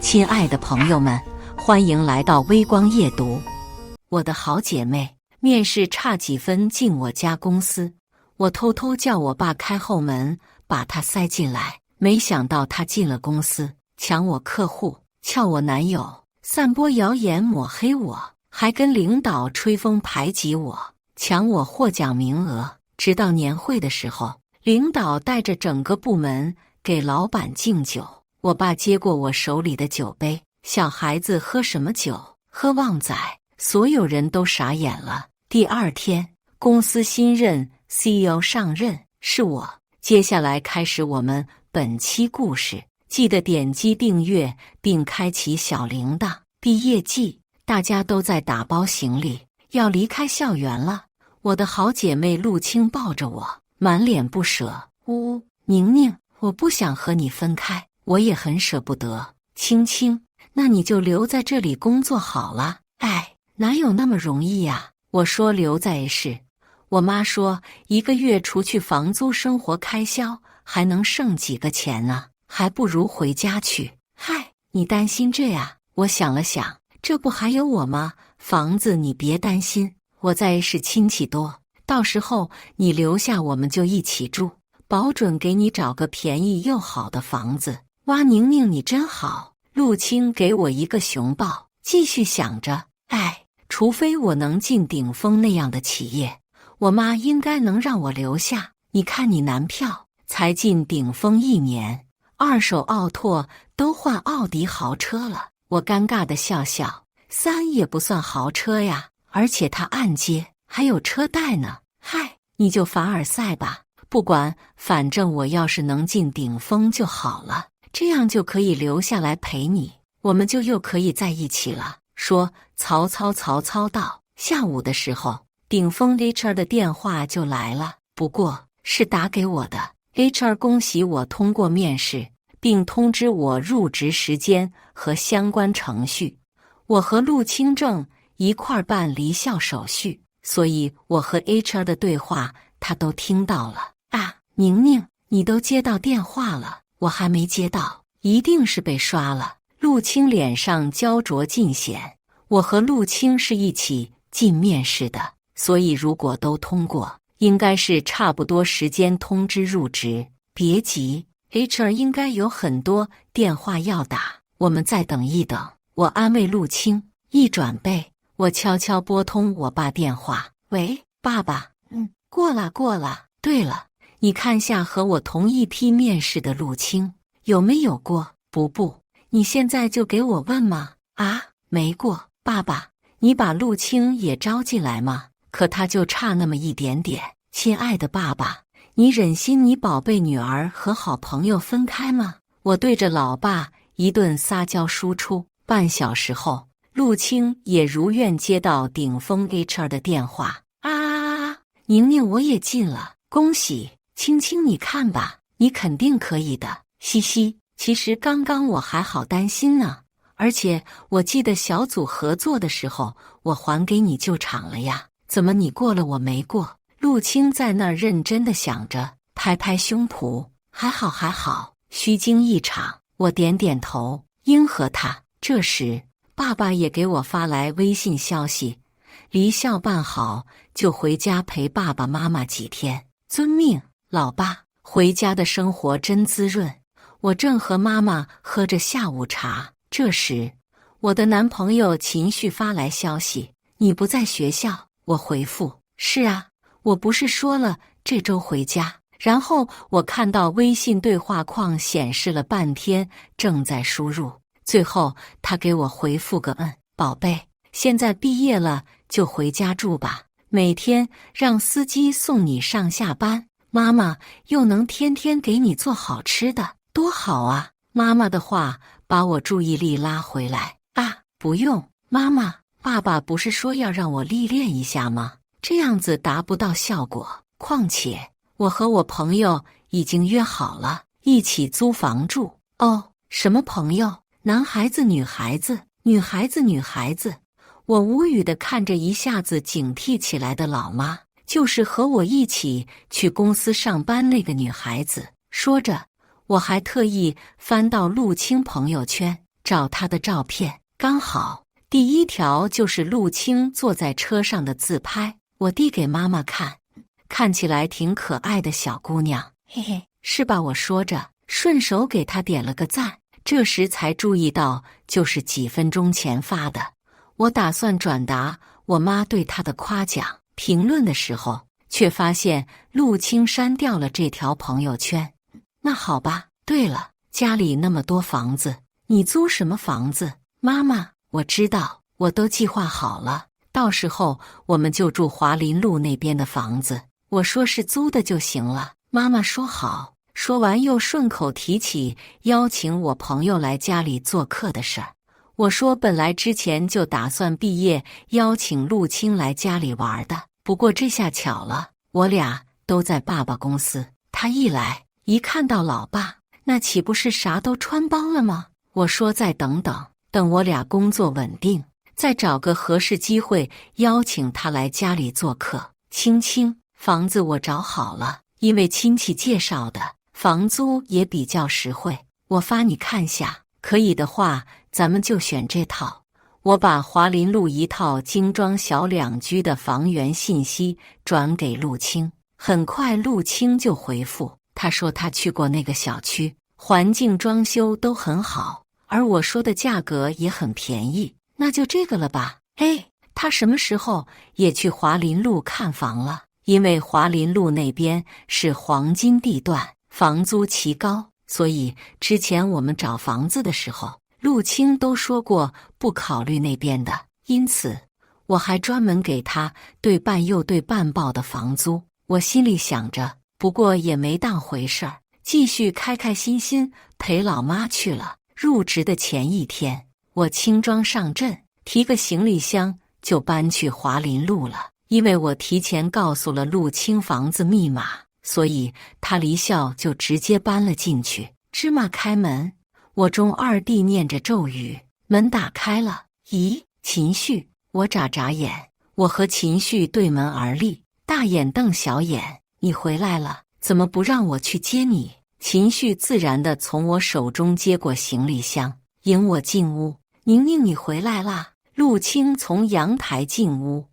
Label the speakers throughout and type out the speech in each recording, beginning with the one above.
Speaker 1: 亲爱的朋友们，欢迎来到微光夜读。我的好姐妹面试差几分进我家公司，我偷偷叫我爸开后门把她塞进来，没想到她进了公司，抢我客户，撬我男友，散播谣言抹黑我，还跟领导吹风排挤我，抢我获奖名额。直到年会的时候，领导带着整个部门给老板敬酒，我爸接过我手里的酒杯，小孩子喝什么酒？喝旺仔。所有人都傻眼了。第二天，公司新任 CEO 上任，是我。接下来开始我们本期故事，记得点击订阅并开启小铃铛。毕业季，大家都在打包行李，要离开校园了。我的好姐妹陆青抱着我，满脸不舍。呜，宁宁，我不想和你分开，我也很舍不得。青青，那你就留在这里工作好了。哎，哪有那么容易呀？我说留在 A 市，我妈说一个月除去房租生活开销，还能剩几个钱呢？还不如回家去。嗨，你担心这呀？我想了想，这不还有我吗？房子你别担心，我在 A 市亲戚多，到时候你留下我们就一起住，保准给你找个便宜又好的房子。哇，宁宁你真好。陆青给我一个熊抱，继续想着，哎，除非我能进顶峰那样的企业，我妈应该能让我留下。你看你男票才进顶峰1年，二手奥拓都换奥迪豪车了。我尴尬的笑笑，3也不算豪车呀，而且他按揭还有车贷呢。嗨，你就凡尔赛吧，不管，反正我要是能进顶峰就好了，这样就可以留下来陪你，我们就又可以在一起了。说曹操到。下午的时候，顶峰 HR 的电话就来了，不过是打给我的。HR 恭喜我通过面试，并通知我入职时间和相关程序。我和陆清正一块儿办离校手续，所以我和 HR 的对话他都听到了。啊，宁宁，你都接到电话了，我还没接到，一定是被刷了。陆清脸上焦灼尽显，我和陆清是一起进面试的，所以如果都通过，应该是差不多时间通知入职。别急， HR 应该有很多电话要打，我们再等一等。我安慰陆清。一转背，我悄悄拨通我爸电话。喂，爸爸。过了。对了，你看下和我同一批面试的陆清有没有过？不，你现在就给我问吗？啊，没过。爸爸，你把陆清也招进来吗？可他就差那么一点点。亲爱的爸爸，你忍心你宝贝女儿和好朋友分开吗？我对着老爸一顿撒娇输出。半小时后，陆清也如愿接到顶峰 HR 的电话。宁宁，我也进了，恭喜。青青，你看吧，你肯定可以的。嘻嘻，其实刚刚我还好担心呢，而且我记得小组合作的时候，我还给你救场了呀，怎么你过了我没过？陆清在那儿认真的想着，拍拍胸脯，还好，虚惊一场。我点点头，应和他。这时，爸爸也给我发来微信消息，离校办好就回家陪爸爸妈妈几天。遵命，老爸。回家的生活真滋润。我正和妈妈喝着下午茶，这时我的男朋友秦旭发来消息，你不在学校？我回复，是啊，我不是说了这周回家。然后我看到微信对话框显示了半天，正在输入，最后他给我回复个宝贝，现在毕业了就回家住吧，每天让司机送你上下班，妈妈又能天天给你做好吃的，多好啊！妈妈的话把我注意力拉回来。不用，妈妈，爸爸不是说要让我历练一下吗？这样子达不到效果。况且我和我朋友已经约好了，一起租房住。哦，什么朋友？男孩子女孩子？女孩子。我无语地看着一下子警惕起来的老妈，就是和我一起去公司上班那个女孩子。说着，我还特意翻到陆清朋友圈，找他的照片，刚好第一条就是陆清坐在车上的自拍，我递给妈妈看，看起来挺可爱的小姑娘，嘿嘿，是吧？我说着，顺手给她点了个赞。这时才注意到，就是几分钟前发的。我打算转达我妈对她的夸奖评论的时候，却发现陆清删掉了这条朋友圈。那好吧，对了，家里那么多房子，你租什么房子？妈妈，我知道，我都计划好了，到时候我们就住华林路那边的房子。我说是租的就行了。妈妈说好。说完又顺口提起邀请我朋友来家里做客的事儿。我说本来之前就打算毕业邀请陆清来家里玩的，不过这下巧了，我俩都在爸爸公司，他一来一看到老爸，那岂不是啥都穿帮了吗？我说再等等，等我俩工作稳定，再找个合适机会邀请他来家里做客。青青，房子我找好了，因为亲戚介绍的，房租也比较实惠，我发你看下，可以的话咱们就选这套。我把华林路一套精装小两居的房源信息转给陆清，很快陆清就回复，他说他去过那个小区，环境装修都很好，而我说的价格也很便宜，那就这个了吧。他什么时候也去华林路看房了？因为华林路那边是黄金地段，房租奇高，所以之前我们找房子的时候，陆清都说过不考虑那边的，因此我还专门给他对半又对半报的房租。我心里想着，不过也没当回事儿，继续开开心心陪老妈去了。入职的前一天，我轻装上阵，提个行李箱就搬去华林路了。因为我提前告诉了陆清房子密码，所以他离校就直接搬了进去。芝麻开门，我中二弟念着咒语，门打开了。咦，秦旭！我眨眨眼，我和秦旭对门而立，大眼瞪小眼。你回来了，怎么不让我去接你？秦旭自然地从我手中接过行李箱，迎我进屋。宁宁，你回来啦！陆清从阳台进屋。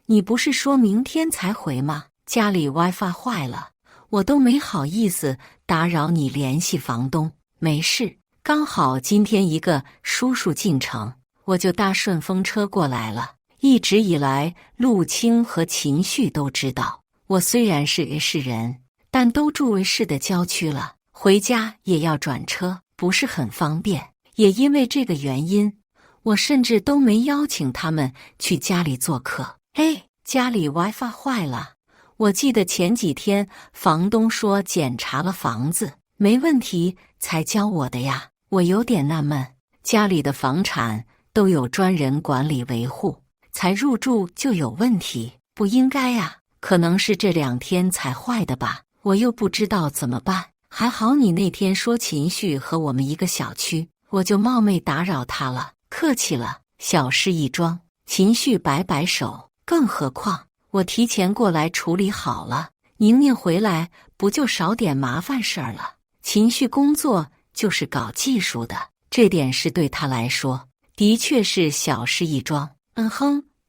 Speaker 1: 你不是说明天才回吗？家里 WiFi 坏了，我都没好意思打扰你联系房东。没事，刚好今天一个叔叔进城，我就搭顺风车过来了。一直以来，陆清和秦旭都知道，我虽然是卫市人，但都住卫市的郊区了，回家也要转车，不是很方便。也因为这个原因，我甚至都没邀请他们去家里做客。家里 WiFi 坏了，我记得前几天房东说检查了房子，没问题才交我的呀。我有点纳闷，家里的房产都有专人管理维护，才入住就有问题，不应该呀。可能是这2天才坏的吧，我又不知道怎么办。还好你那天说秦旭和我们一个小区，我就冒昧打扰他了，客气了，小事一桩。秦旭摆摆手，更何况我提前过来处理好了，宁宁回来不就少点麻烦事儿了。秦旭工作就是搞技术的，这点事对他来说的确是小事一桩。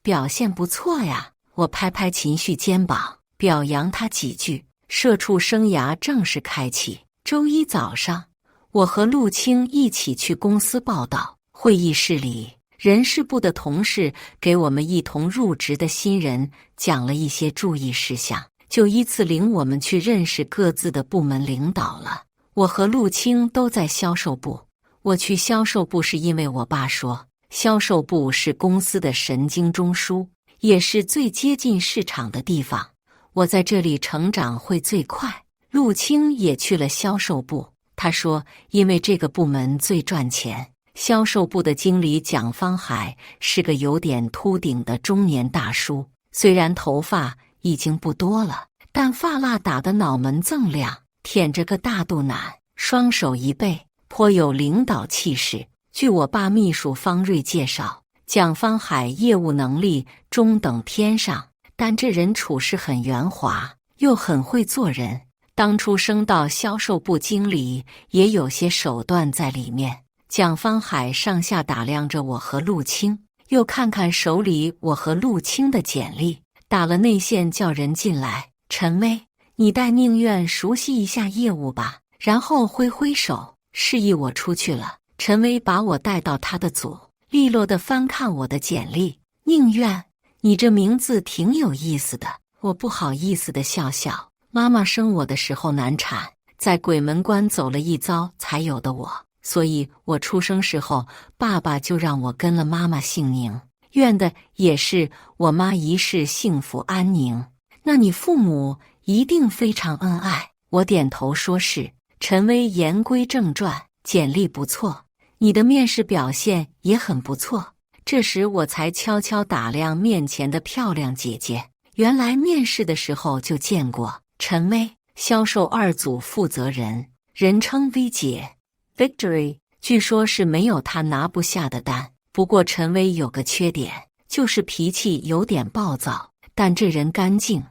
Speaker 1: 表现不错呀。我拍拍秦旭肩膀，表扬他几句。社畜生涯正式开启。周一早上，我和陆清一起去公司报到。会议室里，人事部的同事给我们一同入职的新人讲了一些注意事项，就依次领我们去认识各自的部门领导了。我和陆清都在销售部。我去销售部是因为我爸说，销售部是公司的神经中枢，也是最接近市场的地方。我在这里成长会最快。陆清也去了销售部，他说因为这个部门最赚钱。销售部的经理蒋方海是个有点秃顶的中年大叔，虽然头发已经不多了，但发蜡打得脑门锃亮，舔着个大肚腩，双手一背，颇有领导气势。据我爸秘书方瑞介绍，蒋方海业务能力中等偏上，但这人处事很圆滑，又很会做人。当初升到销售部经理，也有些手段在里面。蒋方海上下打量着我和陆清，又看看手里我和陆清的简历，打了内线叫人进来。陈薇，你带宁愿熟悉一下业务吧。然后挥挥手，示意我出去了。陈薇把我带到他的组，利落地翻看我的简历。宁愿，你这名字挺有意思的。我不好意思地笑笑。妈妈生我的时候难产，在鬼门关走了一遭才有的我，所以我出生时候，爸爸就让我跟了妈妈姓宁，愿的也是我妈一世幸福安宁。那你父母一定非常恩爱。我点头说是。陈薇言归正传，简历不错，你的面试表现也很不错。这时我才悄悄打量面前的漂亮姐姐，原来面试的时候就见过。陈薇，销售2组负责人，人称 V 姐 Victory， 据说是没有她拿不下的单。不过陈薇有个缺点，就是脾气有点暴躁，但这人干净，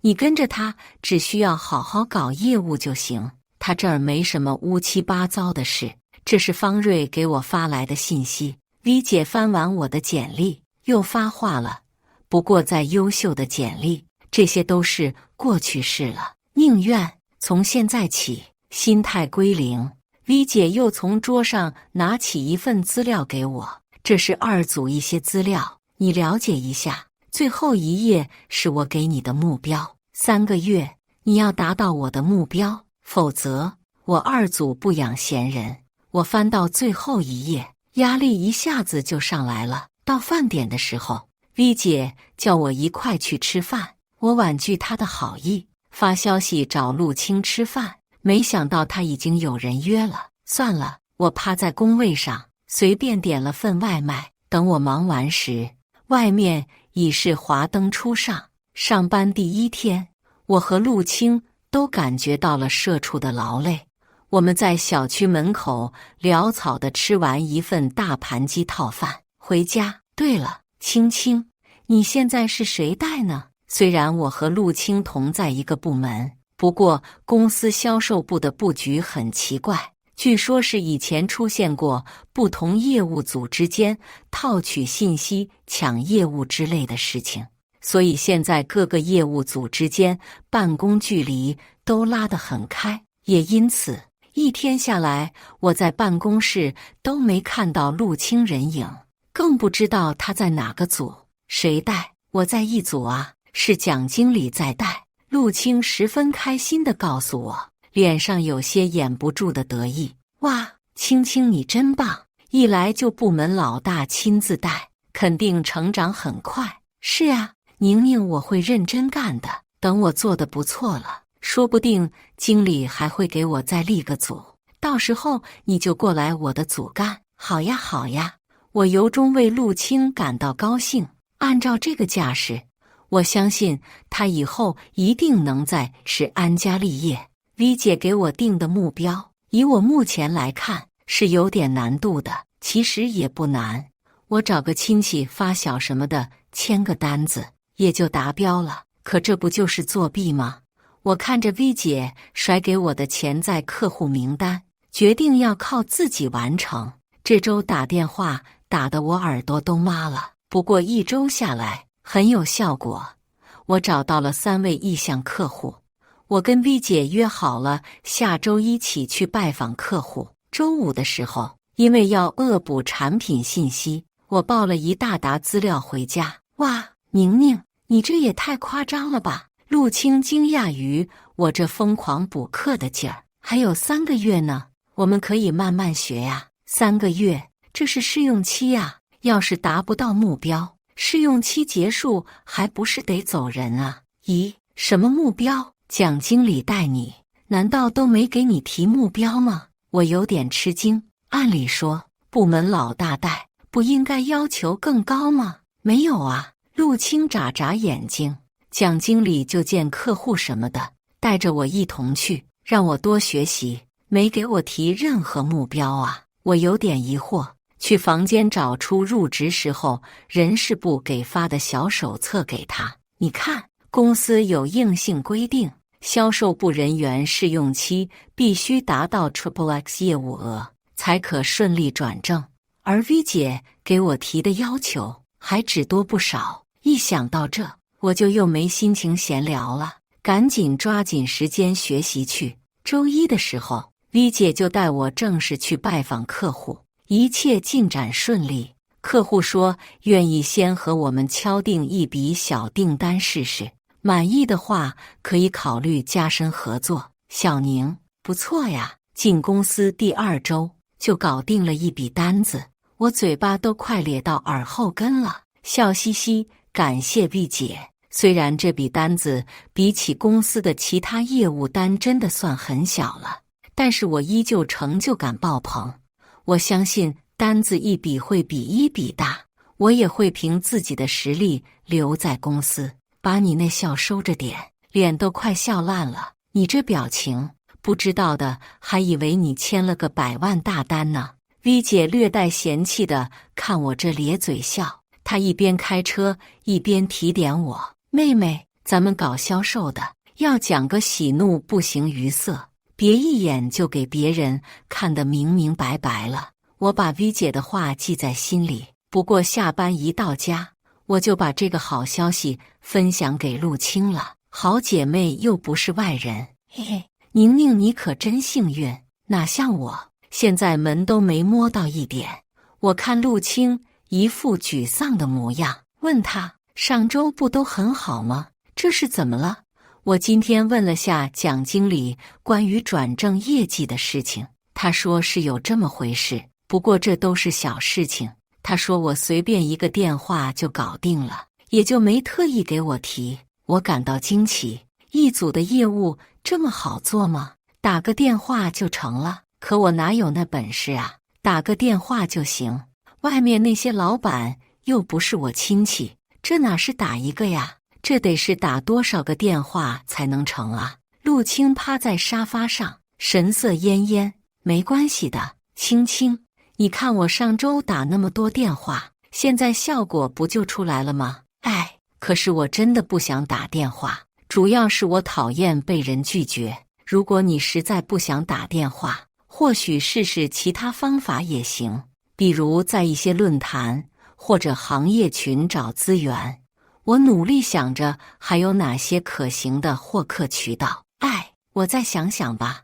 Speaker 1: 你跟着他只需要好好搞业务就行。他这儿没什么乌七八糟的事。这是方瑞给我发来的信息。V 姐翻完我的简历，又发话了。不过再优秀的简历，这些都是过去式了。宁愿从现在起，心态归零。V 姐又从桌上拿起一份资料给我，这是2组一些资料，你了解一下。最后一页是我给你的目标，3个月你要达到我的目标。否则，我2组不养闲人。我翻到最后一页，压力一下子就上来了。到饭点的时候 ，V 姐叫我一块去吃饭，我婉拒她的好意，发消息找陆清吃饭。没想到他已经有人约了，算了，我趴在工位上，随便点了份外卖。等我忙完时，外面已是华灯初上。上班第1天，我和陆清都感觉到了社畜的劳累。我们在小区门口潦草地吃完一份大盘鸡套饭，回家。对了，青青，你现在是谁带呢？虽然我和陆清同在一个部门，不过公司销售部的布局很奇怪，据说是以前出现过不同业务组之间套取信息、抢业务之类的事情。所以现在各个业务组之间办公距离都拉得很开，也因此1天下来，我在办公室都没看到陆清人影，更不知道他在哪个组。谁带？我在一组啊，是蒋经理在带。陆清十分开心地告诉我，脸上有些掩不住的得意。哇，青青你真棒，一来就部门老大亲自带，肯定成长很快。是啊，宁宁我会认真干的，等我做得不错了，说不定经理还会给我再立个组，到时候你就过来我的组干。好呀好呀，我由衷为陆清感到高兴。按照这个架势，我相信他以后一定能在是安家立业。V 姐给我定的目标，以我目前来看是有点难度的，其实也不难，我找个亲戚发小什么的签个单子也就达标了。可这不就是作弊吗？我看着 V 姐甩给我的潜在客户名单，决定要靠自己完成。这周打电话打得我耳朵都麻了，不过1周下来很有效果。我找到了3位意向客户，我跟 V 姐约好了下周一起去拜访客户。周5的时候，因为要恶补产品信息，我抱了一大沓资料回家。哇，宁宁，你这也太夸张了吧！陆清惊讶于我这疯狂补课的劲儿。还有3个月呢，我们可以慢慢学呀。3个月，这是试用期呀，要是达不到目标，试用期结束还不是得走人啊？咦，什么目标？蒋经理带你，难道都没给你提目标吗？我有点吃惊。按理说，部门老大带，不应该要求更高吗？没有啊。陆清眨眨眼睛，蒋经理就见客户什么的，带着我一同去，让我多学习，没给我提任何目标啊。我有点疑惑，去房间找出入职时候人事部给发的小手册给他。你看，公司有硬性规定，销售部人员试用期必须达到 XXX 业务额，才可顺利转正。而 V 姐给我提的要求还只多不少，一想到这，我就又没心情闲聊了，赶紧抓紧时间学习去。周一的时候， V 姐就带我正式去拜访客户，一切进展顺利。客户说愿意先和我们敲定一笔小订单试试，满意的话可以考虑加深合作。小宁，不错呀，进公司第2周就搞定了一笔单子，我嘴巴都快咧到耳后根了，笑嘻嘻感谢 V 姐。虽然这笔单子比起公司的其他业务单真的算很小了，但是我依旧成就感爆棚。我相信单子一笔会比一笔大，我也会凭自己的实力留在公司。把你那笑收着点，脸都快笑烂了，你这表情，不知道的还以为你签了个100万大单呢。V 姐略带嫌弃的看我这咧嘴笑，她一边开车一边提点我：妹妹，咱们搞销售的要讲个喜怒不形于色，别一眼就给别人看得明明白白了。我把 V 姐的话记在心里，不过下班一到家，我就把这个好消息分享给陆青了。好姐妹又不是外人，嘿嘿，宁宁你可真幸运，哪像我，现在门都没摸到一点。我看陆青一副沮丧的模样，问他上周不都很好吗？这是怎么了？我今天问了下蒋经理关于转正业绩的事情，他说是有这么回事，不过这都是小事情。他说我随便一个电话就搞定了，也就没特意给我提。我感到惊奇，一组的业务这么好做吗？打个电话就成了？可我哪有那本事啊？打个电话就行，外面那些老板又不是我亲戚，这哪是打一个呀？这得是打多少个电话才能成啊？陆青趴在沙发上，神色恹恹。没关系的，青青，你看我上周打那么多电话，现在效果不就出来了吗？哎，可是我真的不想打电话，主要是我讨厌被人拒绝。如果你实在不想打电话，或许试试其他方法也行，比如在一些论坛或者行业群找资源。我努力想着还有哪些可行的获客渠道。哎，我再想想吧。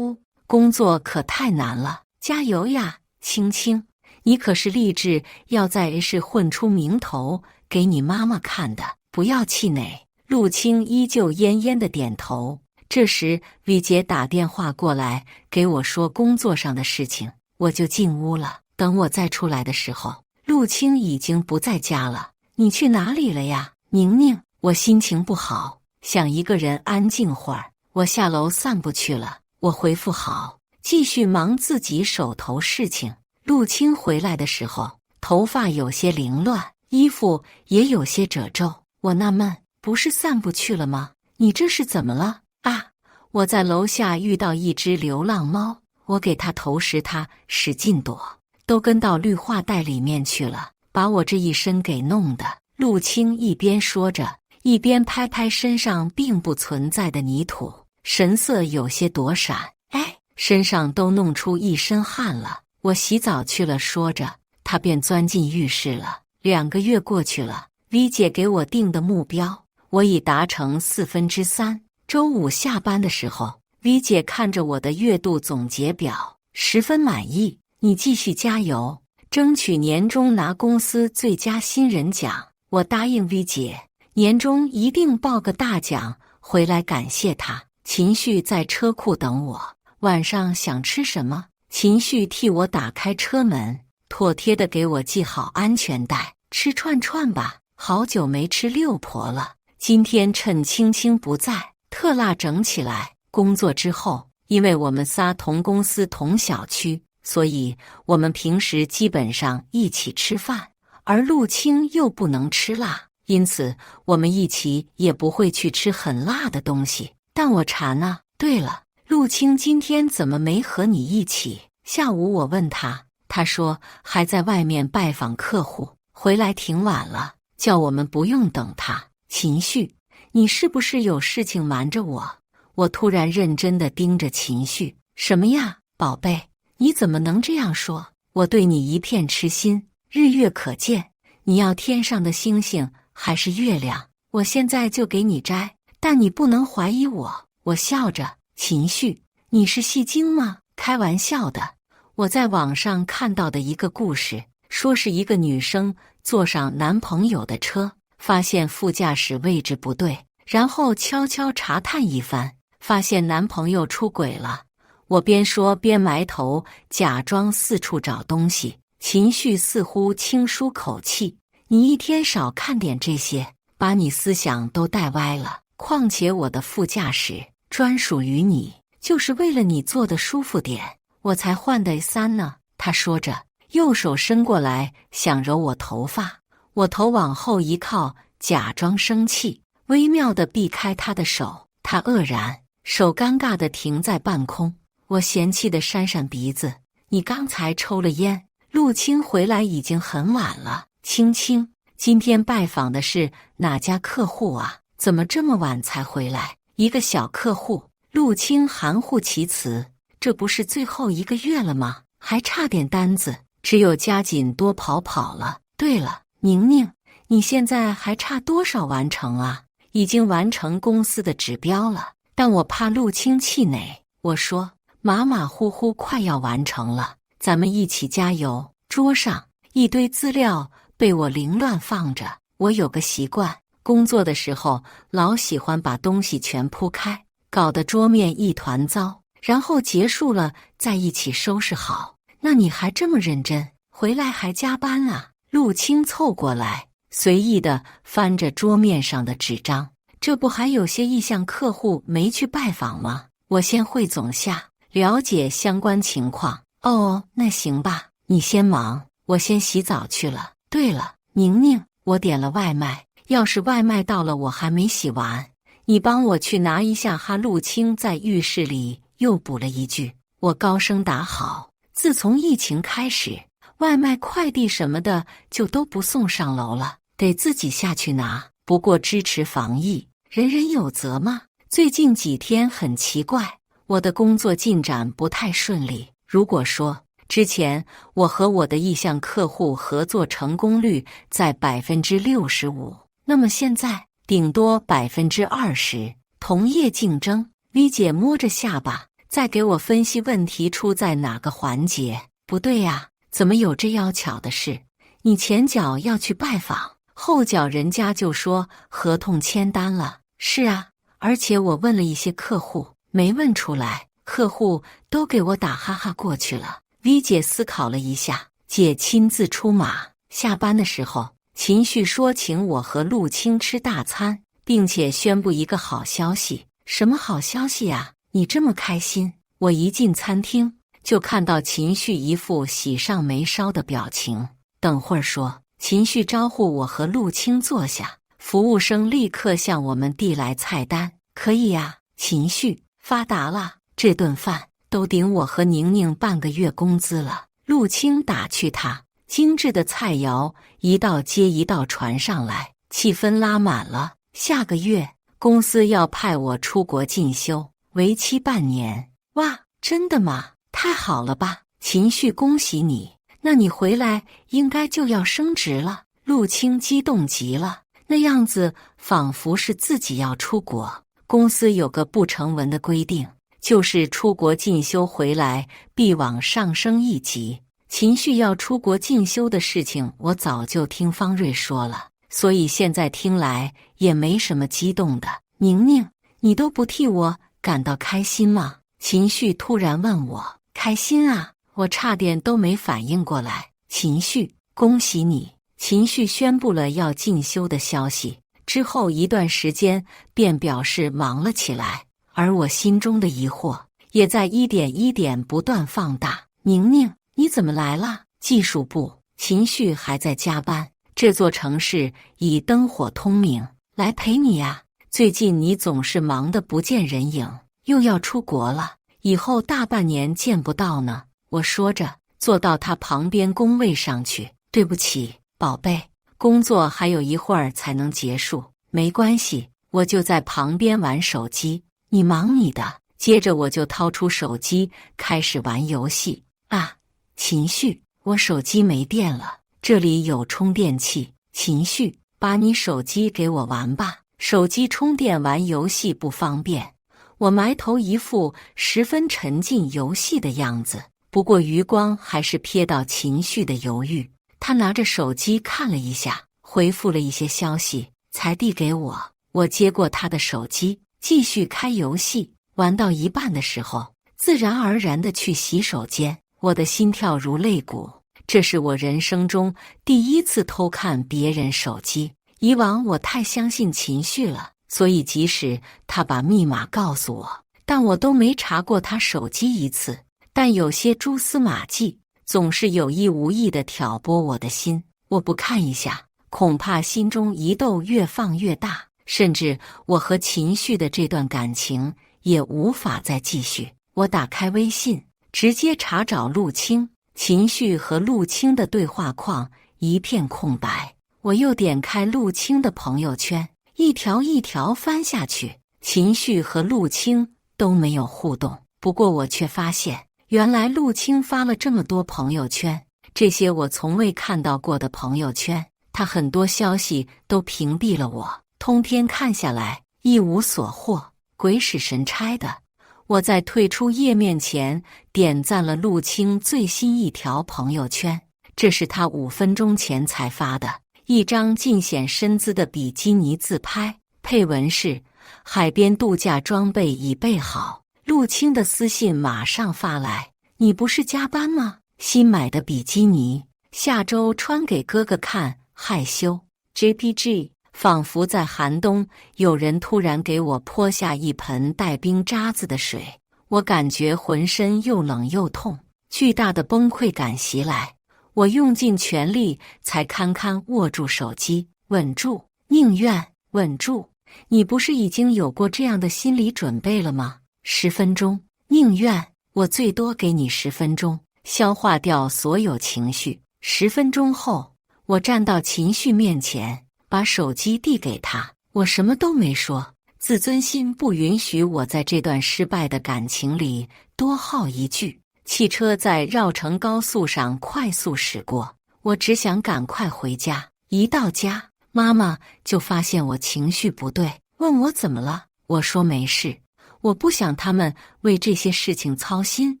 Speaker 1: 工作可太难了，加油呀，青青！你可是立志要在 H 混出名头给你妈妈看的，不要气馁。陆青依旧恹恹的点头。这时 V 姐打电话过来给我说工作上的事情，我就进屋了。等我再出来的时候，陆青已经不在家了。你去哪里了呀？宁宁，我心情不好，想一个人安静会儿，我下楼散步去了。我回复好，继续忙自己手头事情。陆青回来的时候，头发有些凌乱，衣服也有些褶皱。我纳闷，不是散步去了吗？你这是怎么了？啊，我在楼下遇到一只流浪猫，我给它投食，它使劲躲，都跟到绿化带里面去了，把我这一身给弄的。陆青一边说着，一边拍拍身上并不存在的泥土，神色有些躲闪。哎，身上都弄出一身汗了，我洗澡去了。说着，他便钻进浴室了。2个月过去了， V 姐给我定的目标，我已达成3/4。周五下班的时候， V 姐看着我的月度总结表，十分满意。你继续加油，争取年终拿公司最佳新人奖。我答应 V 姐，年终一定报个大奖回来感谢她。秦旭在车库等我，晚上想吃什么？秦旭替我打开车门，妥帖地给我系好安全带。吃串串吧，好久没吃六婆了。今天趁青青不在，特辣整起来。工作之后，因为我们仨同公司同小区，所以我们平时基本上一起吃饭。而陆青又不能吃辣，因此我们一起也不会去吃很辣的东西。但我馋啊。对了，陆青今天怎么没和你一起？下午我问他，他说还在外面拜访客户，回来挺晚了，叫我们不用等他。秦旭，你是不是有事情瞒着我？我突然认真地盯着秦旭。什么呀，宝贝？你怎么能这样说？我对你一片痴心，日月可见，你要天上的星星还是月亮？我现在就给你摘，但你不能怀疑我。我笑着，秦旭，你是戏精吗？开玩笑的。我在网上看到的一个故事，说是一个女生坐上男朋友的车，发现副驾驶位置不对，然后悄悄查探一番，发现男朋友出轨了。我边说边埋头假装四处找东西，秦旭似乎轻舒口气，你一天少看点这些，把你思想都带歪了。况且我的副驾驶专属于你，就是为了你坐得舒服点，我才换的3呢。他说着，右手伸过来想揉我头发，我头往后一靠，假装生气，微妙地避开他的手。他愕然，手尴尬地停在半空。我嫌弃地扇扇鼻子，你刚才抽了烟，陆清回来已经很晚了。青青，今天拜访的是哪家客户啊？怎么这么晚才回来？一个小客户。陆清含糊其辞，这不是最后1个月了吗？还差点单子，只有加紧多跑跑了。对了，宁宁，你现在还差多少完成啊？已经完成公司的指标了，但我怕陆清气馁。我说马马虎虎，快要完成了，咱们一起加油。桌上一堆资料被我凌乱放着，我有个习惯，工作的时候老喜欢把东西全铺开，搞得桌面一团糟，然后结束了再一起收拾好。那你还这么认真，回来还加班啊？陆清凑过来，随意地翻着桌面上的纸张，这不还有些意向客户没去拜访吗？我先汇总下，了解相关情况。哦，那行吧，你先忙，我先洗澡去了。对了，宁宁，我点了外卖，要是外卖到了我还没洗完，你帮我去拿一下哈。陆清在浴室里又补了一句。我高声答好。自从疫情开始，外卖快递什么的就都不送上楼了，得自己下去拿。不过支持防疫，人人有责嘛。最近几天很奇怪，我的工作进展不太顺利。如果说之前我和我的意向客户合作成功率在65%，那么现在顶多20%。同业竞争。V 姐摸着下巴，再给我分析问题出在哪个环节。不对呀，怎么有这要巧的事？你前脚要去拜访，后脚人家就说合同签单了。是啊，而且我问了一些客户，没问出来，客户都给我打哈哈过去了。V 姐思考了一下，姐亲自出马。下班的时候，秦旭说请我和陆清吃大餐，并且宣布一个好消息。什么好消息啊？你这么开心？我一进餐厅就看到秦旭一副喜上眉梢的表情。等会儿说，秦旭招呼我和陆清坐下，服务生立刻向我们递来菜单。可以呀，秦旭发达了，这顿饭都顶我和宁宁半个月工资了。陆清打趣他，精致的菜肴一道接一道传上来，气氛拉满了。下个月公司要派我出国进修，为期半年。哇，真的吗？太好了吧，秦旭，恭喜你！那你回来应该就要升职了。陆清激动极了，那样子仿佛是自己要出国。公司有个不成文的规定，就是出国进修回来必往上升一级。秦旭要出国进修的事情，我早就听方瑞说了，所以现在听来也没什么激动的。宁宁，你都不替我感到开心吗？秦旭突然问我。开心啊，我差点都没反应过来。秦旭，恭喜你！秦旭宣布了要进修的消息之后，一段时间便表示忙了起来，而我心中的疑惑也在一点一点不断放大。宁宁，你怎么来了？技术部，秦旭还在加班，这座城市已灯火通明，来陪你呀。最近你总是忙得不见人影，又要出国了，以后大半年见不到呢。我说着，坐到他旁边工位上去。对不起，宝贝，工作还有一会儿才能结束。没关系，我就在旁边玩手机，你忙你的。接着我就掏出手机开始玩游戏。啊，秦旭，我手机没电了，这里有充电器。秦旭，把你手机给我玩吧，手机充电玩游戏不方便。我埋头一副十分沉浸游戏的样子，不过余光还是瞥到秦旭的犹豫。他拿着手机看了一下，回复了一些消息，才递给我。我接过他的手机，继续开游戏。玩到一半的时候，自然而然地去洗手间。我的心跳如肋骨，这是我人生中第一次偷看别人手机。以往我太相信秦旭了，所以即使他把密码告诉我，但我都没查过他手机一次。但有些蛛丝马迹总是有意无意地挑拨我的心，我不看一下，恐怕心中疑窦越放越大，甚至我和秦旭的这段感情也无法再继续。我打开微信，直接查找陆清。秦旭和陆清的对话框一片空白。我又点开陆清的朋友圈，一条一条翻下去，秦旭和陆清都没有互动。不过我却发现，原来陆清发了这么多朋友圈，这些我从未看到过的朋友圈，他很多消息都屏蔽了我，通篇看下来一无所获。鬼使神差的，我在退出页面前点赞了陆清最新一条朋友圈，这是他5分钟前才发的，一张尽显身姿的比基尼自拍，配文是海边度假装备已备好。陆清的私信马上发来，你不是加班吗？新买的比基尼，下周穿给哥哥看，害羞。JPG， 仿佛在寒冬，有人突然给我泼下一盆带冰渣子的水，我感觉浑身又冷又痛，巨大的崩溃感袭来。我用尽全力才堪堪握住手机，稳住，宁愿稳住。你不是已经有过这样的心理准备了吗？10分钟，宁愿我最多给你10分钟，消化掉所有情绪。10分钟后，我站到秦旭面前，把手机递给他。我什么都没说，自尊心不允许我在这段失败的感情里多耗一句。汽车在绕城高速上快速驶过，我只想赶快回家。一到家，妈妈就发现我情绪不对，问我怎么了。我说没事，我不想他们为这些事情操心，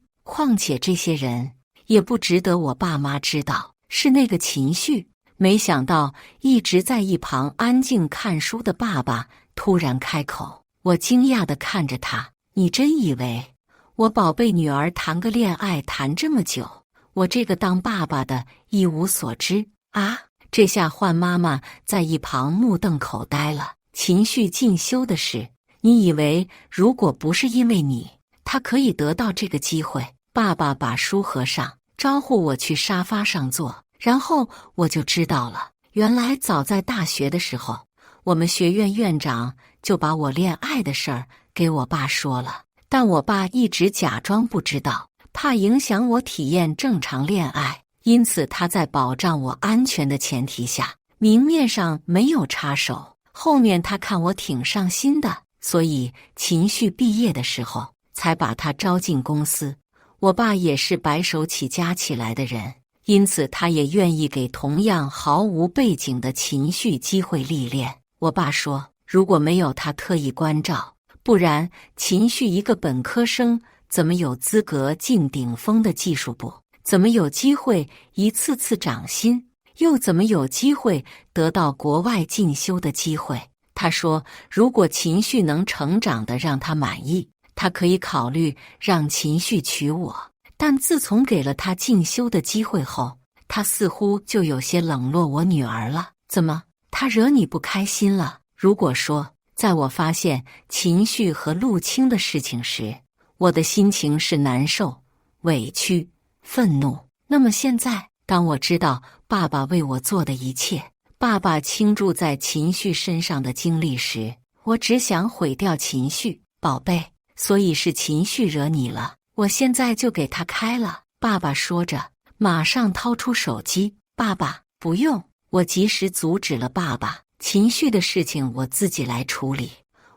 Speaker 1: 况且这些人也不值得我爸妈知道。是那个秦旭。没想到一直在一旁安静看书的爸爸突然开口，我惊讶地看着他，你真以为我宝贝女儿谈个恋爱谈这么久，我这个当爸爸的一无所知啊？这下换妈妈在一旁目瞪口呆了。秦旭进修的事，你以为如果不是因为你，他可以得到这个机会？爸爸把书合上，招呼我去沙发上坐，然后我就知道了。原来早在大学的时候，我们学院院长就把我恋爱的事儿给我爸说了，但我爸一直假装不知道，怕影响我体验正常恋爱，因此他在保障我安全的前提下，明面上没有插手，后面他看我挺上心的，所以秦旭毕业的时候才把他招进公司。我爸也是白手起家起来的人，因此他也愿意给同样毫无背景的秦旭机会历练。我爸说，如果没有他特意关照，不然秦旭一个本科生怎么有资格进顶峰的技术部？怎么有机会一次次涨薪？又怎么有机会得到国外进修的机会？他说，如果秦旭能成长的让他满意，他可以考虑让秦旭娶我。但自从给了他进修的机会后，他似乎就有些冷落我女儿了。怎么，他惹你不开心了？如果说在我发现秦旭和陆清的事情时，我的心情是难受、委屈、愤怒，那么现在，当我知道爸爸为我做的一切，爸爸倾注在秦旭身上的精力时，我只想毁掉秦旭。宝贝，所以是秦旭惹你了，我现在就给他开了。爸爸说着，马上掏出手机。爸爸，不用。我及时阻止了爸爸，秦旭的事情我自己来处理。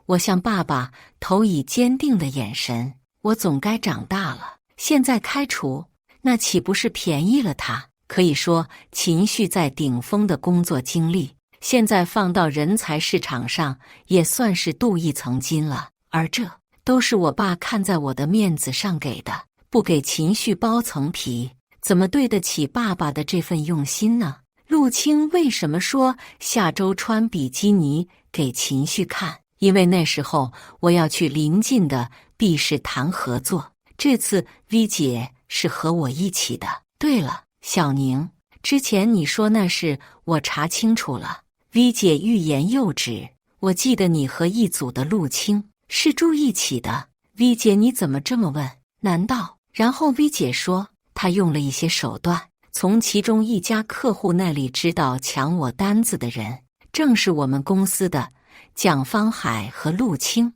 Speaker 1: 我向爸爸投以坚定的眼神，我总该长大了。现在开除那岂不是便宜了他？可以说，秦旭在顶峰的工作经历，现在放到人才市场上，也算是镀一层金了。而这都是我爸看在我的面子上给的，不给秦旭包层皮，怎么对得起爸爸的这份用心呢？陆清为什么说下周穿比基尼给秦旭看？因为那时候我要去临近的 B 市谈合作，这次 V 姐是和我一起的。对了，小宁，之前你说那事我查清楚了。V 姐欲言又止，我记得你和一组的陆清是住一起的。V 姐你怎么这么问？难道？然后 V 姐说，她用了一些手段，从其中一家客户那里知道抢我单子的人正是我们公司的蒋方海和陆清，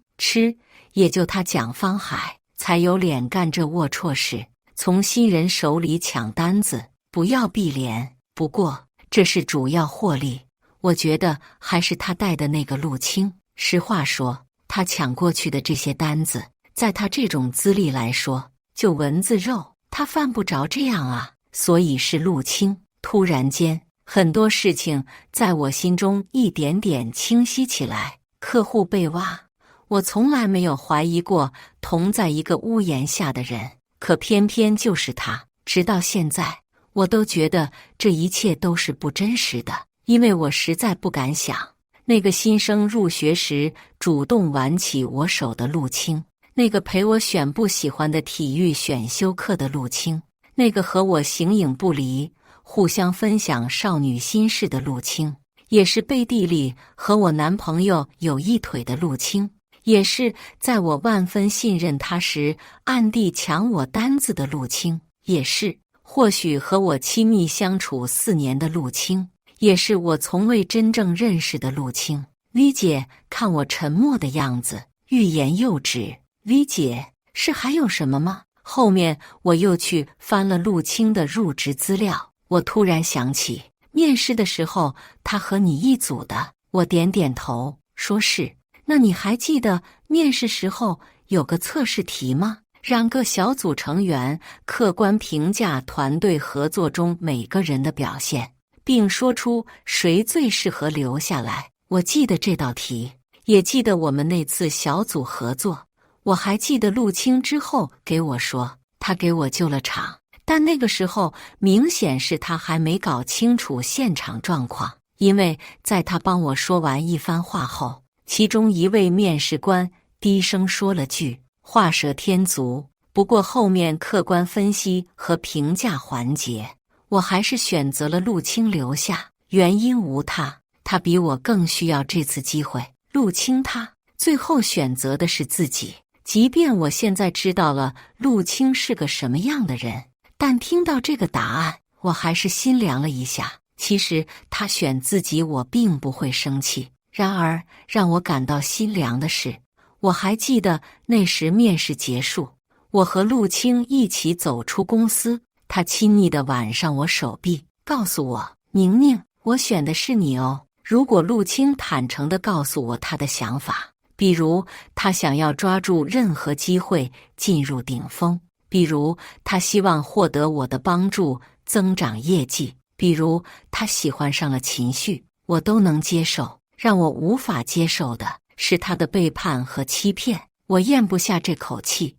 Speaker 1: 也就他蒋方海才有脸干这龌龊事，从新人手里抢单子，不要碧莲。不过这是主要获利，我觉得还是他带的那个陆清。实话说，他抢过去的这些单子，在他这种资历来说，就蚊子肉，他犯不着这样啊。所以是陆清。突然间，很多事情在我心中一点点清晰起来。客户被挖，我从来没有怀疑过同在一个屋檐下的人，可偏偏就是他。直到现在，我都觉得这一切都是不真实的，因为我实在不敢想，那个新生入学时主动挽起我手的陆清，那个陪我选不喜欢的体育选修课的陆清，那个和我形影不离，互相分享少女心事的陆清，也是背地里和我男朋友有一腿的陆清，也是在我万分信任他时暗地抢我单子的陆清，也是或许和我亲密相处4年的陆清，也是我从未真正认识的陆清。V 姐看我沉默的样子，欲言又止。V 姐，是还有什么吗？后面我又去翻了陆清的入职资料，我突然想起面试的时候他和你一组的。我点点头，说是。那你还记得面试时候有个测试题吗？让各小组成员客观评价团队合作中每个人的表现，并说出谁最适合留下来。我记得这道题，也记得我们那次小组合作。我还记得陆清之后给我说，他给我救了场，但那个时候明显是他还没搞清楚现场状况，因为在他帮我说完一番话后，其中一位面试官低声说了句画蛇添足。不过后面客观分析和评价环节，我还是选择了陆清留下，原因无他，他比我更需要这次机会。陆清他最后选择的是自己。即便我现在知道了陆清是个什么样的人，但听到这个答案，我还是心凉了一下。其实他选自己，我并不会生气。然而让我感到心凉的是，我还记得那时面试结束，我和陆清一起走出公司，他亲昵地挽上我手臂，告诉我：宁宁，我选的是你哦。如果陆清坦诚地告诉我他的想法，比如他想要抓住任何机会进入顶峰，比如他希望获得我的帮助增长业绩，比如他喜欢上了秦旭，我都能接受。让我无法接受的是他的背叛和欺骗，我咽不下这口气。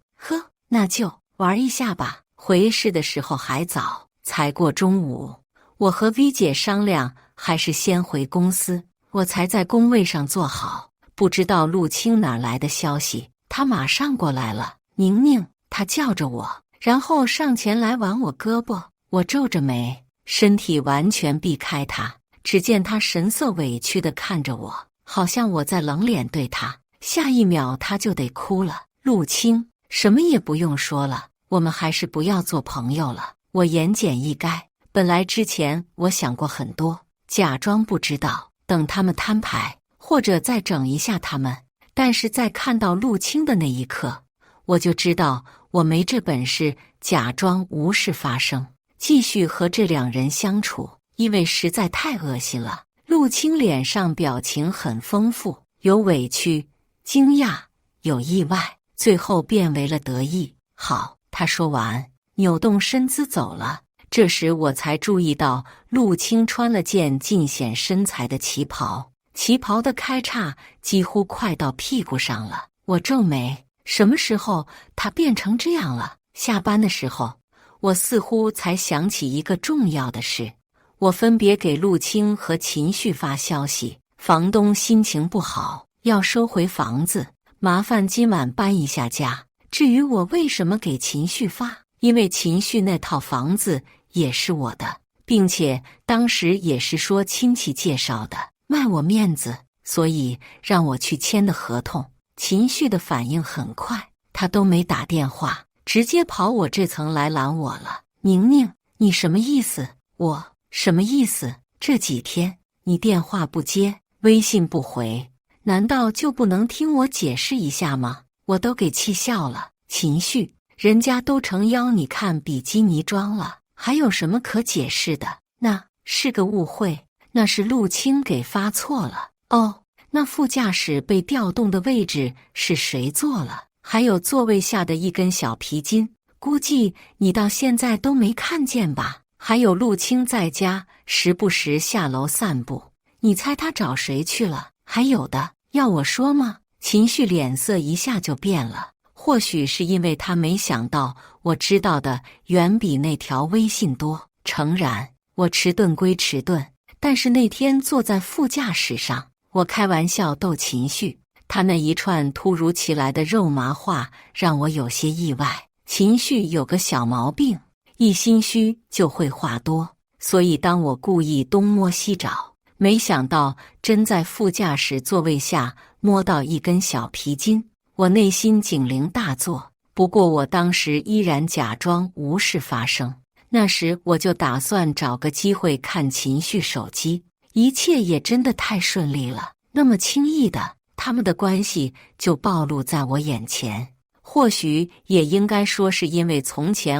Speaker 1: 那就玩一下吧。回市的时候还早，才过中午，我和 V 姐商量还是先回公司，我才在工位上坐好。不知道陆清哪来的消息，他马上过来了。宁宁，他叫着我，然后上前来挽我胳膊。我皱着眉，身体完全避开他。只见他神色委屈地看着我，好像我在冷脸对他。下一秒他就得哭了。陆清，什么也不用说了，我们还是不要做朋友了。我言简意赅。本来之前我想过很多，假装不知道，等他们摊牌，或者再整一下他们。但是在看到陆清的那一刻，我就知道我没这本事假装无事发生，继续和这两人相处，因为实在太恶心了。陆清脸上表情很丰富，有委屈、惊讶，有意外，最后变为了得意。好，他说完，扭动身姿走了。这时我才注意到陆青穿了件尽显身材的旗袍，旗袍的开叉几乎快到屁股上了。我皱眉，什么时候他变成这样了？下班的时候，我似乎才想起一个重要的事，我分别给陆青和秦旭发消息，房东心情不好，要收回房子，麻烦今晚搬一下家。至于我为什么给秦旭发，因为秦旭那套房子也是我的，并且当时也是说亲戚介绍的，卖我面子，所以让我去签的合同。秦旭的反应很快，他都没打电话，直接跑我这层来拦我了。宁宁，你什么意思？我什么意思？这几天你电话不接，微信不回，难道就不能听我解释一下吗？我都给气笑了。秦旭，人家都诚邀你看比基尼装了，还有什么可解释的？那是个误会，那是陆青给发错了。哦，那副驾驶被调动的位置是谁坐了？还有座位下的一根小皮筋，估计你到现在都没看见吧？还有陆青在家时不时下楼散步，你猜他找谁去了？还有的，要我说吗？秦旭脸色一下就变了，或许是因为他没想到我知道的远比那条微信多。诚然，我迟钝归迟钝，但是那天坐在副驾驶上，我开玩笑逗秦旭，他那一串突如其来的肉麻话让我有些意外。秦旭有个小毛病，一心虚就会话多，所以当我故意东摸西找，没想到真在副驾驶座位下摸到一根小皮筋，我内心警铃大作。不过我当时依然假装无事发生，那时我就打算找个机会看秦旭手机，一切也真的太顺利了，那么轻易的，他们的关系就暴露在我眼前。或许也应该说是因为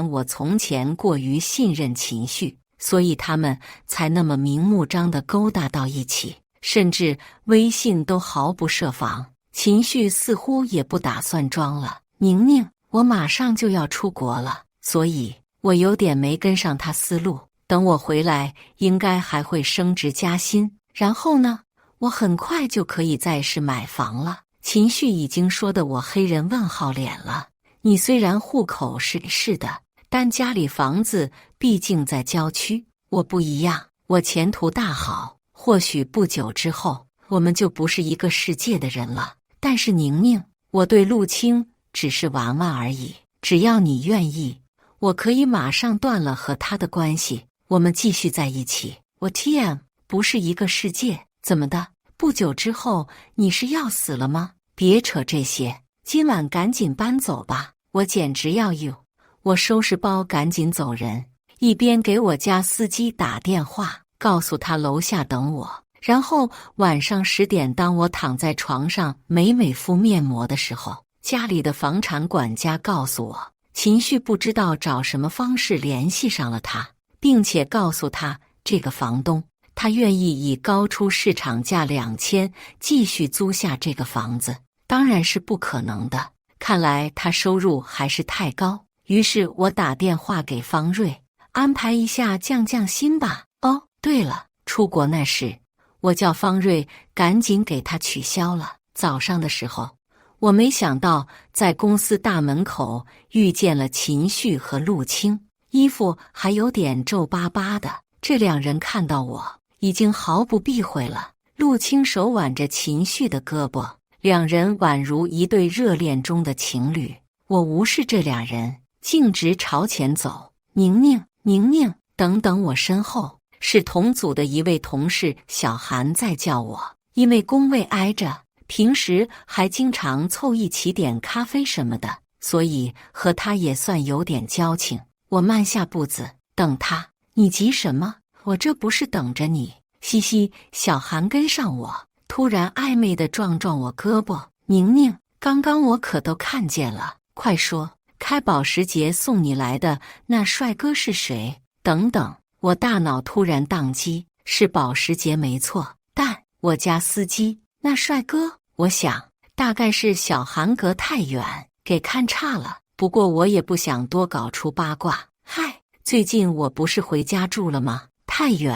Speaker 1: 我从前过于信任秦旭，所以他们才那么明目张地勾搭到一起，甚至微信都毫不设防。秦旭似乎也不打算装了。宁宁，我马上就要出国了，所以我有点没跟上他思路。等我回来，应该还会升职加薪，然后呢，我很快就可以在市买房了。秦旭已经说得我黑人问号脸了。你虽然户口是的，但家里房子毕竟在郊区，我不一样，我前途大好，或许不久之后我们就不是一个世界的人了。但是宁宁，我对陆青只是玩玩而已，只要你愿意，我可以马上断了和他的关系，我们继续在一起。我 TM 不是一个世界，怎么的？不久之后你是要死了吗？别扯这些，今晚赶紧搬走吧，我简直要我收拾包赶紧走人，一边给我家司机打电话，告诉他楼下等我。然后晚上10点，当我躺在床上美美敷面膜的时候，家里的房产管家告诉我，秦旭不知道找什么方式联系上了他，并且告诉他这个房东，他愿意以高出市场价2000继续租下这个房子。当然是不可能的，看来他收入还是太高。于是我打电话给方瑞，安排一下降薪吧。哦，对了，出国那事，我叫方瑞赶紧给他取消了。早上的时候，我没想到在公司大门口遇见了秦旭和陆青，衣服还有点皱巴巴的。这两人看到我，已经毫不避讳了。陆青手挽着秦旭的胳膊，两人宛如一对热恋中的情侣。我无视这两人，径直朝前走。宁宁，宁宁，等等！我身后是同组的一位同事小韩在叫我，因为工位挨着，平时还经常凑一起点咖啡什么的，所以和他也算有点交情。我慢下步子，等他。你急什么？我这不是等着你。嘻嘻，小韩跟上我，突然暧昧地撞我胳膊。宁宁，刚刚我可都看见了，快说，开保时捷送你来的那帅哥是谁？等等，我大脑突然宕机，是保时捷没错，但我家司机那帅哥，我想大概是小韩隔太远给看差了。不过我也不想多搞出八卦。嗨，最近我不是回家住了吗？太远，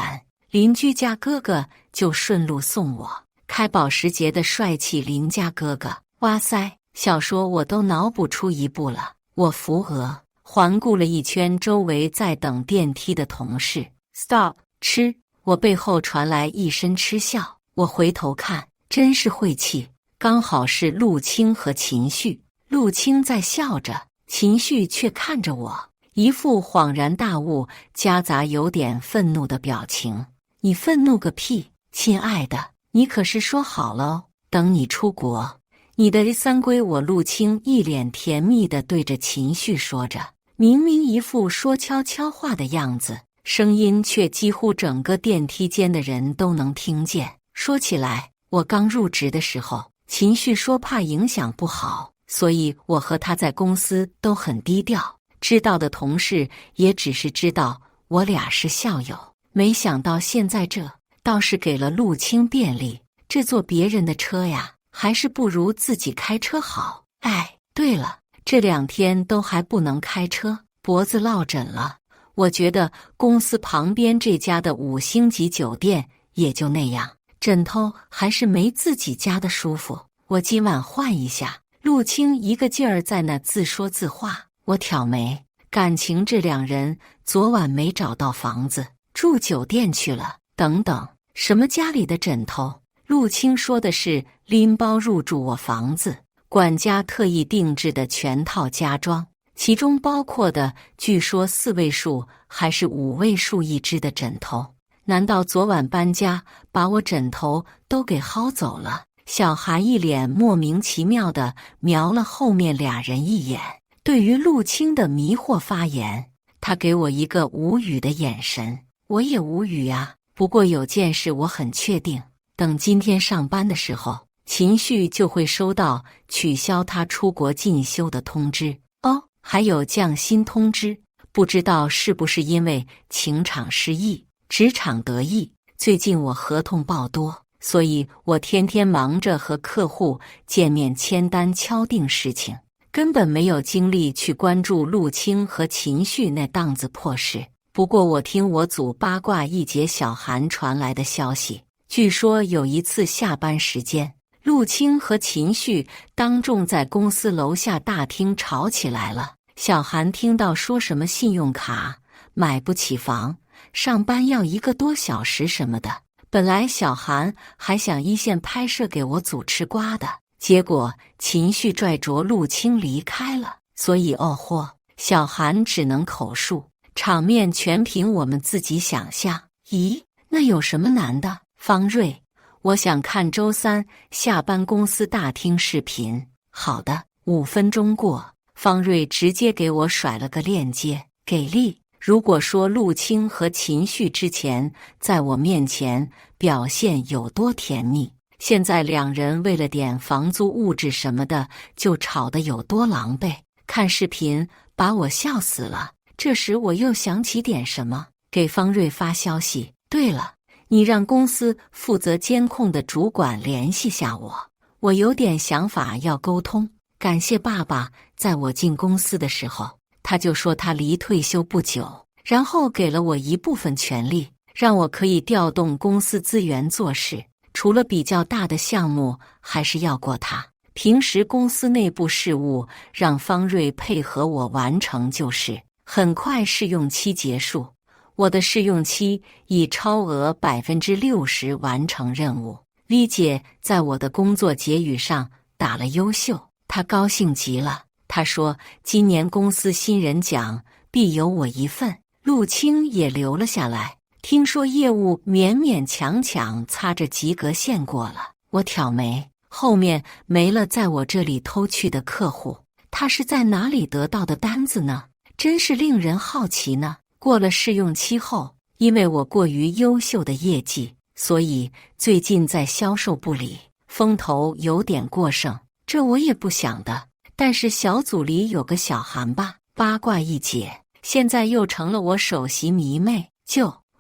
Speaker 1: 邻居家哥哥就顺路送我。开保时捷的帅气邻家哥哥，哇塞，小说我都脑补出一部了。我扶额，环顾了一圈周围在等电梯的同事。Stop， 吃！我背后传来一声嗤笑。我回头看，真是晦气，刚好是陆清和秦旭。陆清在笑着，秦旭却看着我，一副恍然大悟夹杂有点愤怒的表情。你愤怒个屁，亲爱的，你可是说好了哦，等你出国，你的三归我。陆清一脸甜蜜地对着秦旭说着，明明一副说悄悄话的样子，声音却几乎整个电梯间的人都能听见。说起来，我刚入职的时候，秦旭说怕影响不好，所以我和他在公司都很低调，知道的同事也只是知道我俩是校友。没想到现在这倒是给了陆清便利，这坐别人的车呀，还是不如自己开车好。哎，对了，这2天都还不能开车，脖子落枕了。我觉得公司旁边这家的5星级酒店也就那样，枕头还是没自己家的舒服。我今晚换一下。陆清一个劲儿在那自说自话。我挑眉，感情这2人昨晚没找到房子，住酒店去了。等等，什么家里的枕头？陆清说的是拎包入住我房子，管家特意定制的全套家装，其中包括的据说4位数还是5位数一只的枕头。难道昨晚搬家把我枕头都给薅走了？小韩一脸莫名其妙地瞄了后面2人一眼，对于陆清的迷惑发言，他给我一个无语的眼神。我也无语啊，不过有件事我很确定，等今天上班的时候，秦旭就会收到取消他出国进修的通知哦，还有降薪通知。不知道是不是因为情场失意，职场得意，最近我合同爆多，所以我天天忙着和客户见面签单敲定事情，根本没有精力去关注陆清和秦旭那档子破事。不过我听我组八卦一姐小韩传来的消息，据说有一次下班时间，陆清和秦旭当众在公司楼下大厅吵起来了。小韩听到说什么信用卡买不起房，上班要1个多小时什么的。本来小韩还想一线拍摄给我组吃瓜的，结果秦旭拽着陆清离开了，所以哦豁，小韩只能口述，场面全凭我们自己想象。咦，那有什么难的？方瑞，我想看周3下班公司大厅视频。好的，5分钟过，方瑞直接给我甩了个链接。给力！如果说陆清和秦旭之前在我面前表现有多甜蜜，现在2人为了点房租物质什么的就吵得有多狼狈。看视频把我笑死了。这时我又想起点什么，给方瑞发消息。对了，你让公司负责监控的主管联系下我，我有点想法要沟通。感谢爸爸，在我进公司的时候，他就说他离退休不久，然后给了我一部分权利，让我可以调动公司资源做事。除了比较大的项目，还是要过他。平时公司内部事务，让方瑞配合我完成就是。很快试用期结束，我的试用期以超额60%完成任务。V 姐在我的工作结语上打了优秀，她高兴极了。她说今年公司新人奖必有我一份。陆清也留了下来，听说业务勉勉强强擦着及格线过了。我挑眉，后面没了在我这里偷去的客户，他是在哪里得到的单子呢？真是令人好奇呢。过了试用期后，因为我过于优秀的业绩，所以最近在销售部里风头有点过剩，这我也不想的。但是小组里有个小韩吧，八卦一姐，现在又成了我首席迷妹，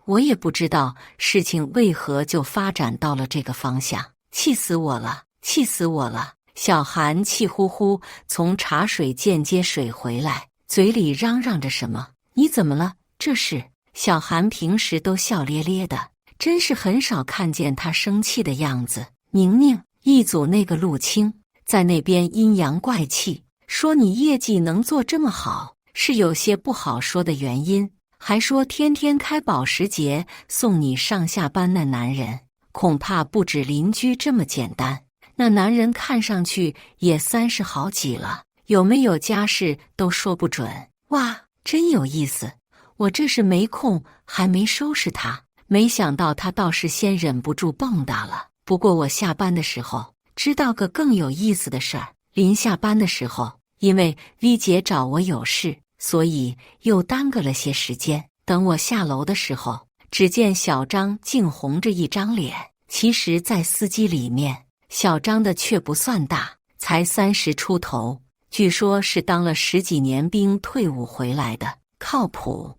Speaker 1: 我也不知道事情为何就发展到了这个方向，气死我了，气死我了！小韩气呼呼从茶水间接水回来，嘴里嚷嚷着什么。你怎么了？这是。小韩平时都笑咧咧的，真是很少看见他生气的样子。宁宁，一组那个陆清在那边阴阳怪气，说你业绩能做这么好，是有些不好说的原因，还说天天开保时捷送你上下班。那男人恐怕不止邻居这么简单，那男人看上去也30好几了，有没有家室都说不准。哇，真有意思，我这是没空，还没收拾他，没想到他倒是先忍不住蹦跶了。不过我下班的时候知道个更有意思的事儿，临下班的时候，因为 V 姐找我有事，所以又耽搁了些时间。等我下楼的时候，只见小张竟红着一张脸。其实在司机里面，小张的却不算大，才30出头，据说是当了10几年兵退伍回来的，靠谱。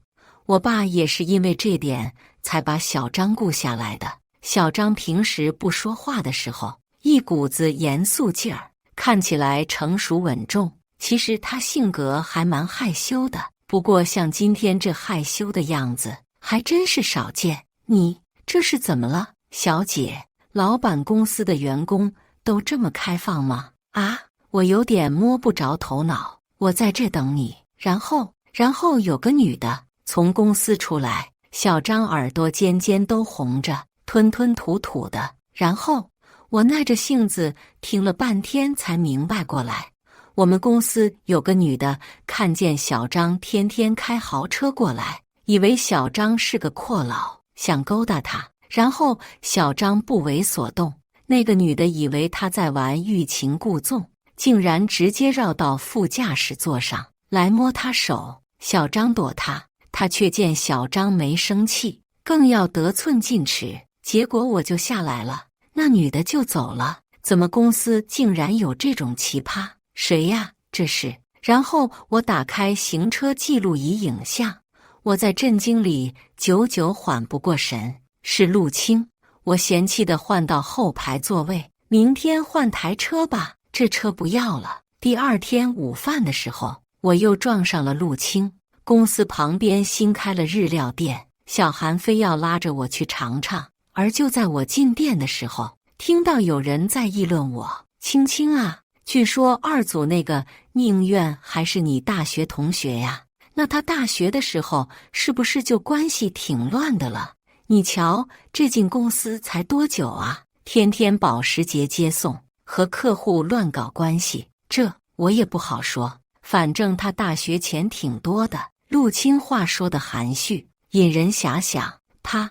Speaker 1: 我爸也是因为这点才把小张雇下来的。小张平时不说话的时候，一股子严肃劲儿，看起来成熟稳重，其实他性格还蛮害羞的。不过像今天这害羞的样子还真是少见。你这是怎么了，小姐？老板公司的员工都这么开放吗？啊，我有点摸不着头脑。我在这等你，然后有个女的从公司出来，小张耳朵尖尖都红着，吞吞吐吐的。然后我耐着性子听了半天才明白过来，我们公司有个女的看见小张天天开豪车过来，以为小张是个阔佬，想勾搭他，然后小张不为所动。那个女的以为他在玩欲擒故纵，竟然直接绕到副驾驶座上来摸他手。小张躲他，他却见小张没生气，更要得寸进尺。结果我就下来了，那女的就走了。怎么公司竟然有这种奇葩？谁呀？这是？然后我打开行车记录仪影像，我在震惊里久久缓不过神。是陆清。我嫌弃地换到后排座位，明天换台车吧，这车不要了。第二天午饭的时候，我又撞上了陆清。公司旁边新开了日料店，小韩非要拉着我去尝尝。而就在我进店的时候，听到有人在议论我。青青啊，据说2组那个宁愿还是你大学同学呀？那他大学的时候是不是就关系挺乱的了？你瞧，这进公司才多久啊？天天保时捷接送，和客户乱搞关系，这我也不好说。反正他大学钱挺多的。陆清话说的含蓄，引人遐想。啪！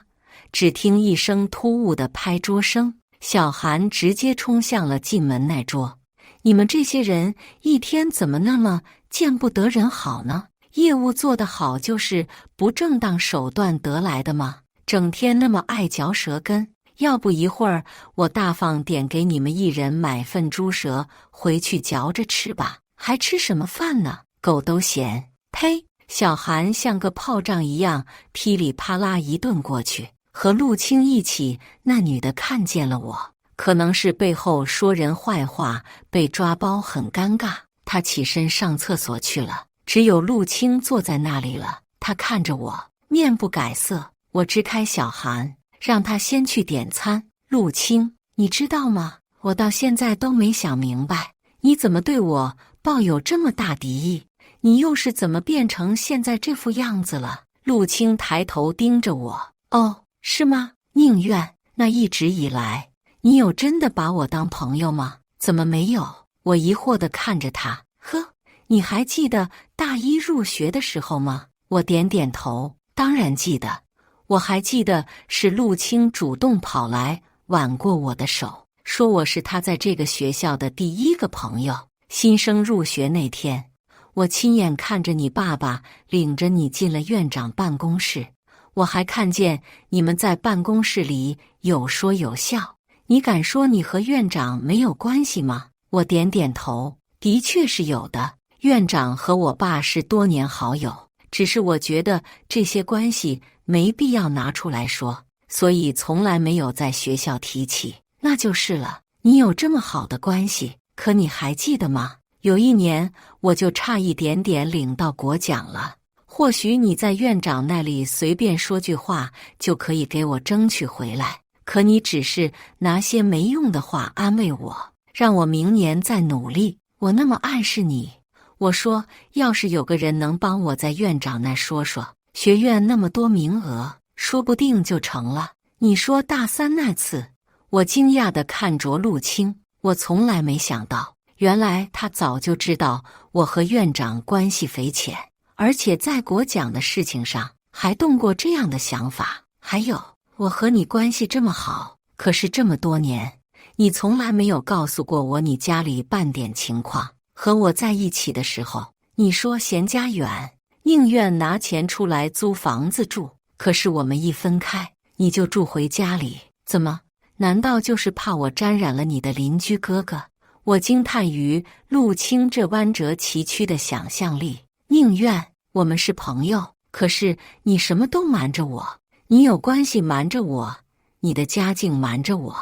Speaker 1: 只听一声突兀的拍桌声，小韩直接冲向了进门那桌。你们这些人一天怎么那么见不得人好呢？业务做得好就是不正当手段得来的吗？整天那么爱嚼舌根，要不一会儿我大方点给你们1人买份猪舌回去嚼着吃吧，还吃什么饭呢？狗都嫌。呸！小韩像个炮仗一样噼里啪啦一顿过去。和陆清一起，那女的看见了我，可能是背后说人坏话被抓包很尴尬，她起身上厕所去了。只有陆清坐在那里了，他看着我，面不改色。我支开小韩，让他先去点餐。陆清，你知道吗？我到现在都没想明白，你怎么对我抱有这么大敌意？你又是怎么变成现在这副样子了？陆清抬头盯着我。哦，是吗？宁愿，那一直以来，你有真的把我当朋友吗？怎么没有？我疑惑地看着他。呵，你还记得大一入学的时候吗？我点点头，当然记得。我还记得是陆清主动跑来挽过我的手，说我是他在这个学校的第1个朋友。新生入学那天，我亲眼看着你爸爸领着你进了院长办公室，我还看见你们在办公室里有说有笑。你敢说你和院长没有关系吗？我点点头，的确是有的。院长和我爸是多年好友，只是我觉得这些关系没必要拿出来说，所以从来没有在学校提起。那就是了，你有这么好的关系，可你还记得吗？有一年我就差一点点领到国奖了。或许你在院长那里随便说句话就可以给我争取回来，可你只是拿些没用的话安慰我，让我明年再努力。我那么暗示你，我说要是有个人能帮我在院长那说说，学院那么多名额，说不定就成了。你说大三那次，我惊讶地看着陆清，我从来没想到，原来他早就知道我和院长关系匪浅，而且在国奖的事情上还动过这样的想法。还有，我和你关系这么好，可是这么多年，你从来没有告诉过我你家里半点情况。和我在一起的时候，你说嫌家远，宁愿拿钱出来租房子住，可是我们一分开，你就住回家里，怎么？难道就是怕我沾染了你的邻居哥哥？我惊叹于陆清这弯折崎岖的想象力。宁愿我们是朋友，可是你什么都瞒着我，你有关系瞒着我，你的家境瞒着我。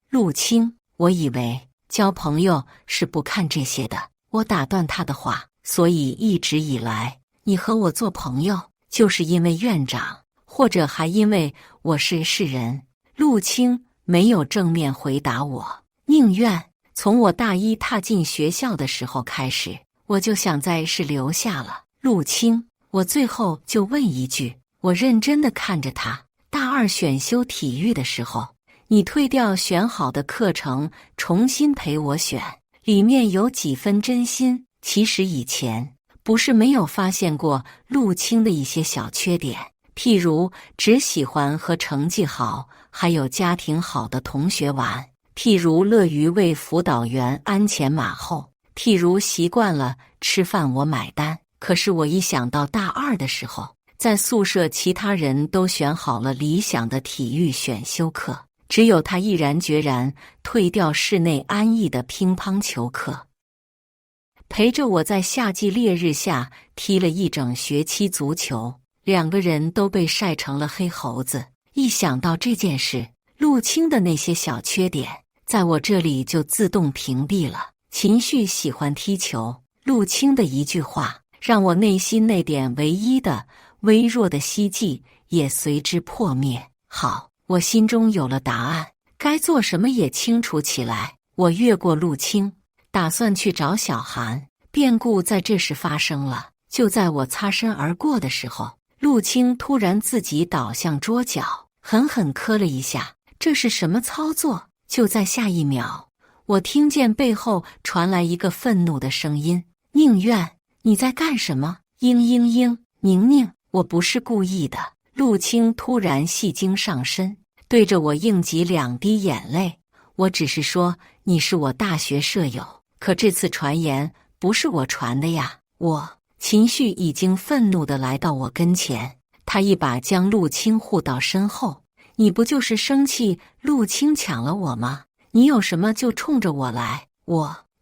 Speaker 1: 陆清，我以为交朋友是不看这些的。我打断他的话，所以一直以来你和我做朋友，就是因为院长，或者还因为我是世人。陆清没有正面回答我。宁愿从我大一踏进学校的时候开始，我就想在市留下了。陆清，我最后就问一句，我认真地看着他。大二选修体育的时候，你退掉选好的课程，重新陪我选，里面有几分真心。其实以前不是没有发现过陆清的一些小缺点，譬如只喜欢和成绩好还有家庭好的同学玩，譬如乐于为辅导员鞍前马后，譬如习惯了吃饭我买单。可是我一想到大二的时候，在宿舍其他人都选好了理想的体育选修课，只有他毅然决然退掉室内安逸的乒乓球课，陪着我在夏季烈日下踢了一整学期足球，两个人都被晒成了黑猴子。一想到这件事，陆清的那些小缺点在我这里就自动屏蔽了。秦旭喜欢踢球，陆清的一句话让我内心那点唯一的微弱的希冀也随之破灭。好，我心中有了答案，该做什么也清楚起来。我越过陆清，打算去找小韩。变故在这时发生了，就在我擦身而过的时候，陆清突然自己倒向桌角，狠狠磕了一下。这是什么操作？就在下一秒，我听见背后传来一个愤怒的声音：宁愿，你在干什么？嘤嘤嘤，宁宁，我不是故意的。陆清突然戏精上身，对着我应急2滴眼泪。我只是说你是我大学舍友，可这次传言不是我传的呀。秦旭已经愤怒地来到我跟前，他一把将陆清护到身后。你不就是生气陆清抢了我吗？你有什么就冲着我来。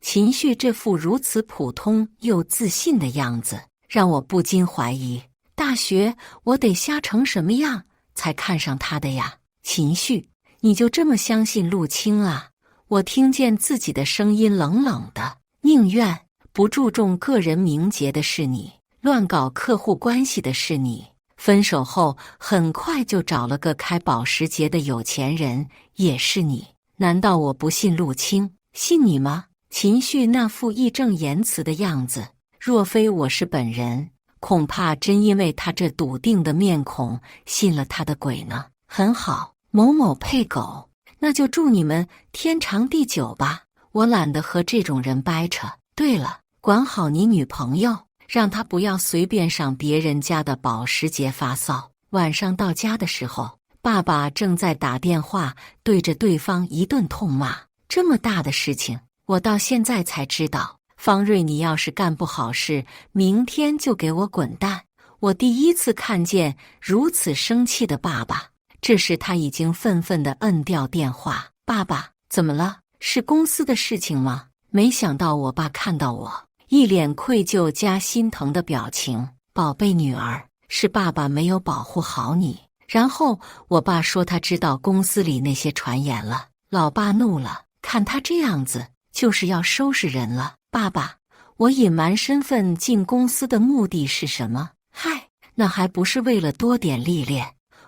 Speaker 1: 秦旭这副如此普通又自信的样子，让我不禁怀疑，大学我得瞎成什么样才看上他的呀？秦旭，你就这么相信陆清啊？我听见自己的声音冷冷的。宁愿，不注重个人名节的是你，乱搞客户关系的是你，分手后很快就找了个开保时捷的有钱人也是你。难道我不信陆清？信你吗？秦旭那副义正言辞的样子，若非我是本人，恐怕真因为他这笃定的面孔信了他的鬼呢。很好，某某配狗，那就祝你们天长地久吧，我懒得和这种人掰扯。对了，管好你女朋友，让她不要随便上别人家的保时捷发骚。晚上到家的时候，爸爸正在打电话对着对方一顿痛骂。这么大的事情，我到现在才知道。方瑞，你要是干不好事，明天就给我滚蛋。我第一次看见如此生气的爸爸。这时他已经愤愤地摁掉电话。爸爸，怎么了？是公司的事情吗？没想到我爸看到我，一脸愧疚加心疼的表情。宝贝女儿，是爸爸没有保护好你。然后我爸说他知道公司里那些传言了。老爸怒了，看他这样子，就是要收拾人了。爸爸，我隐瞒身份进公司的目的是什么？嗨，那还不是为了多点历练。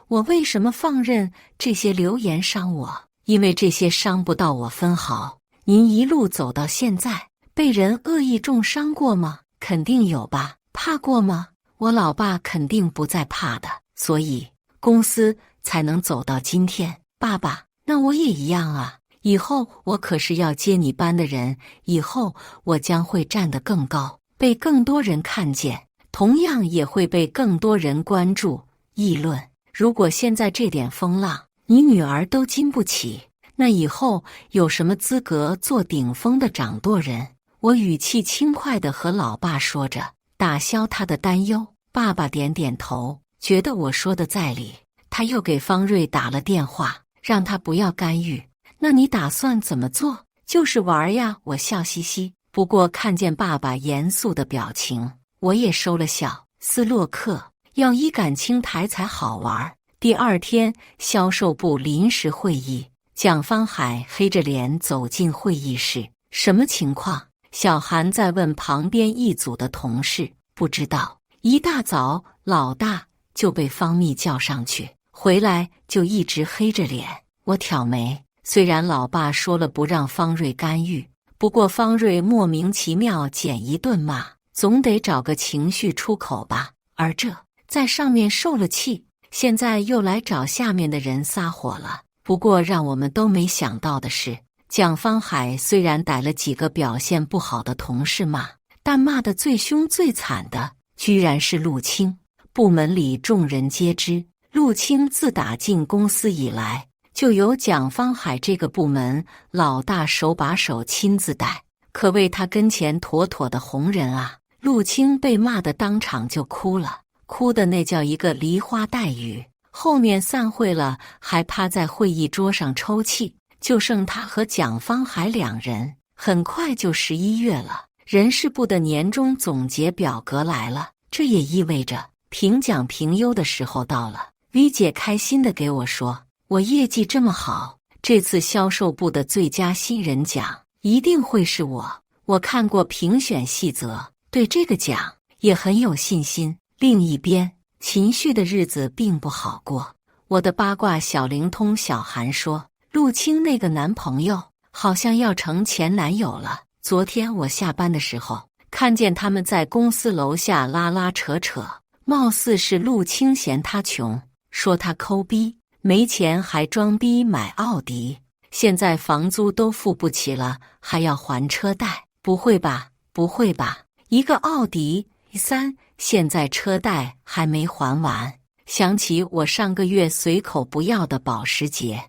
Speaker 1: 我为什么放任这些流言伤我？因为这些伤不到我分毫。您一路走到现在，被人恶意重伤过吗？肯定有吧。怕过吗？我老爸肯定不再怕的，所以公司才能走到今天。爸爸，那我也一样啊。以后我可是要接你班的人，以后我将会站得更高，被更多人看见，同样也会被更多人关注、议论。如果现在这点风浪你女儿都经不起，那以后有什么资格做顶峰的掌舵人？我语气轻快地和老爸说着，打消他的担忧。爸爸点点头，觉得我说的在理。他又给方瑞打了电话，让他不要干预。那你打算怎么做？就是玩呀，我笑嘻嘻。不过看见爸爸严肃的表情，我也收了笑。斯洛克要一杆清台才好玩。第二天，销售部临时会议，蒋方海黑着脸走进会议室。什么情况？小韩在问旁边一组的同事。不知道。一大早，老大就被方密叫上去，回来就一直黑着脸。我挑眉，虽然老爸说了不让方瑞干预，不过方瑞莫名其妙捡一顿骂，总得找个情绪出口吧。而这在上面受了气，现在又来找下面的人撒火了。不过让我们都没想到的是，蒋方海虽然逮了几个表现不好的同事骂，但骂得最凶最惨的居然是陆清。部门里众人皆知，陆清自打进公司以来，就由蒋方海这个部门老大手把手亲自带，可谓他跟前妥妥的红人啊。陆清被骂得当场就哭了，哭的那叫一个梨花带雨。后面散会了，还趴在会议桌上抽泣，就剩他和蒋方海两人。很快就11月了，人事部的年终总结表格来了，这也意味着评奖评优的时候到了。V 姐开心地给我说，我业绩这么好，这次销售部的最佳新人奖一定会是我。我看过评选细则，对这个奖也很有信心。另一边，秦旭的日子并不好过。我的八卦小灵通小韩说，陆清那个男朋友好像要成前男友了。昨天我下班的时候，看见他们在公司楼下拉拉扯扯，貌似是陆清嫌他穷，说他抠逼，没钱还装逼买奥迪，现在房租都付不起了，还要还车贷。不会吧？不会吧？一个奥迪3，现在车贷还没还完。想起我上个月随口不要的保时捷，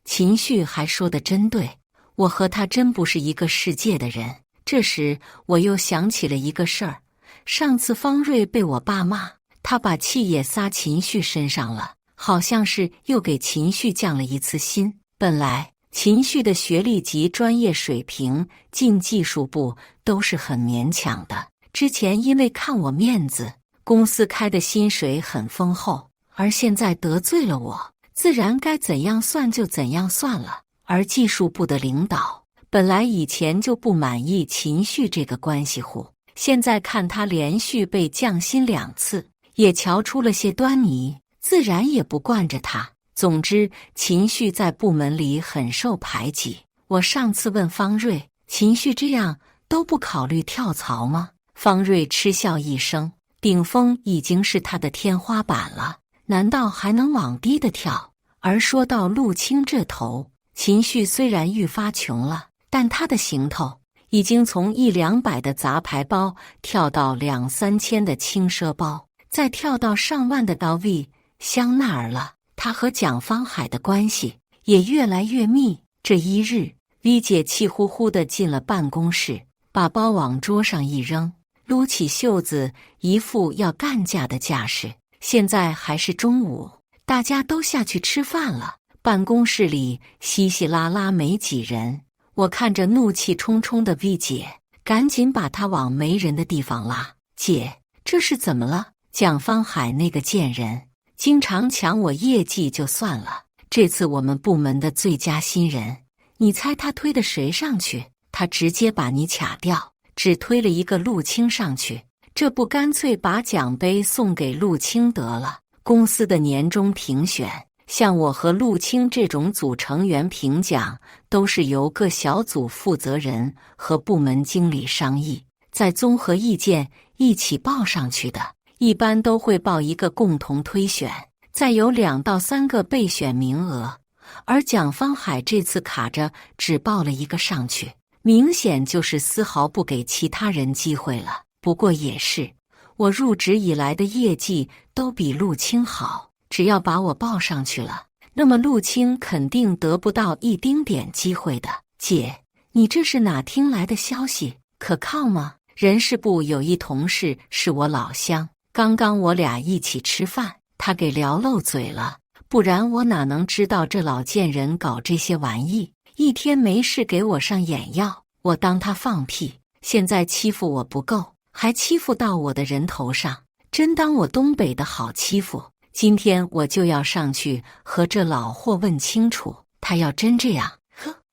Speaker 1: 秦旭还说得真对，我和他真不是一个世界的人。这时我又想起了一个事儿，上次方瑞被我爸骂，他把气也撒秦旭身上了，好像是又给秦旭降了一次薪。本来秦旭的学历及专业水平进技术部都是很勉强的，之前因为看我面子，公司开的薪水很丰厚，而现在得罪了我，自然该怎样算就怎样算了。而技术部的领导本来以前就不满意秦旭这个关系户，现在看他连续被降薪2次，也瞧出了些端倪，自然也不惯着他。总之，秦旭在部门里很受排挤。我上次问方瑞，秦旭这样都不考虑跳槽吗？方瑞嗤笑一声，顶峰已经是他的天花板了，难道还能往低的跳？而说到陆清这头，秦旭虽然愈发穷了，但他的行头已经从100-200的杂牌包跳到2-3千的轻奢包，再跳到上万的LV、香奈儿了。他和蒋方海的关系也越来越密。这一日 ，V 姐气呼呼地进了办公室，把包往桌上一扔，撸起袖子，一副要干架的架势。现在还是中午，大家都下去吃饭了，办公室里稀稀拉拉没几人。我看着怒气冲冲的 V 姐，赶紧把她往没人的地方拉。姐，这是怎么了？蒋方海那个贱人经常抢我业绩就算了，这次我们部门的最佳新人，你猜他推的谁上去？他他直接把你卡掉，只推了一个陆清上去，这不干脆把奖杯送给陆清得了？公司的年终评选，像我和陆清这种组成员评奖，都是由各小组负责人和部门经理商议，再综合意见一起报上去的。一般都会报一个共同推选，再有2到3个备选名额。而蒋方海这次卡着只报了一个上去，明显就是丝毫不给其他人机会了。不过也是，我入职以来的业绩都比陆清好，只要把我报上去了，那么陆清肯定得不到一丁点机会的。姐，你这是哪听来的消息？可靠吗？人事部有一同事是我老乡，刚刚我俩一起吃饭，他给聊漏嘴了，不然我哪能知道这老贱人搞这些玩意，一天没事给我上眼药，我当他放屁。现在欺负我不够，还欺负到我的人头上，真当我东北的好欺负。今天我就要上去和这老货问清楚，他要真这样，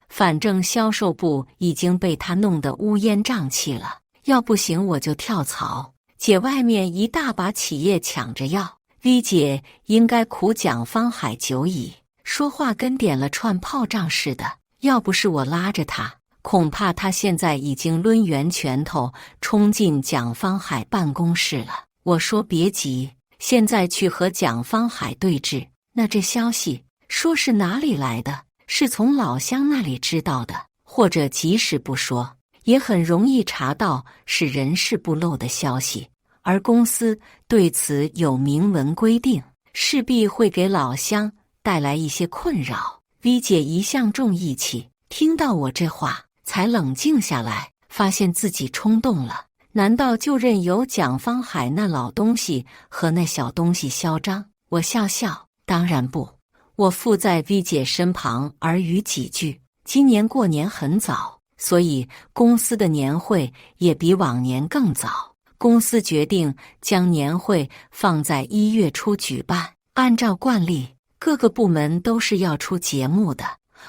Speaker 1: 反正销售部已经被他弄得乌烟瘴气了，要不行我就跳槽。姐，外面一大把企业抢着要 V 姐，应该苦蒋方海久矣，说话跟点了串炮仗似的。要不是我拉着他，恐怕他现在已经抡圆拳头冲进蒋方海办公室了。我说别急，现在去和蒋方海对峙。那这消息说是哪里来的？是从老乡那里知道的，或者即使不说，也很容易查到是人事部漏的消息，而公司对此有明文规定，势必会给老乡带来一些困扰。V 姐一向重义气，听到我这话才冷静下来，发现自己冲动了。难道就任由蒋方海那老东西和那小东西嚣张？我笑笑，当然不。我附在 V 姐身旁耳语几句。今年过年很早，所以公司的年会也比往年更早。公司决定将年会放在1月初举办。按照惯例，各个部门都是要出节目的，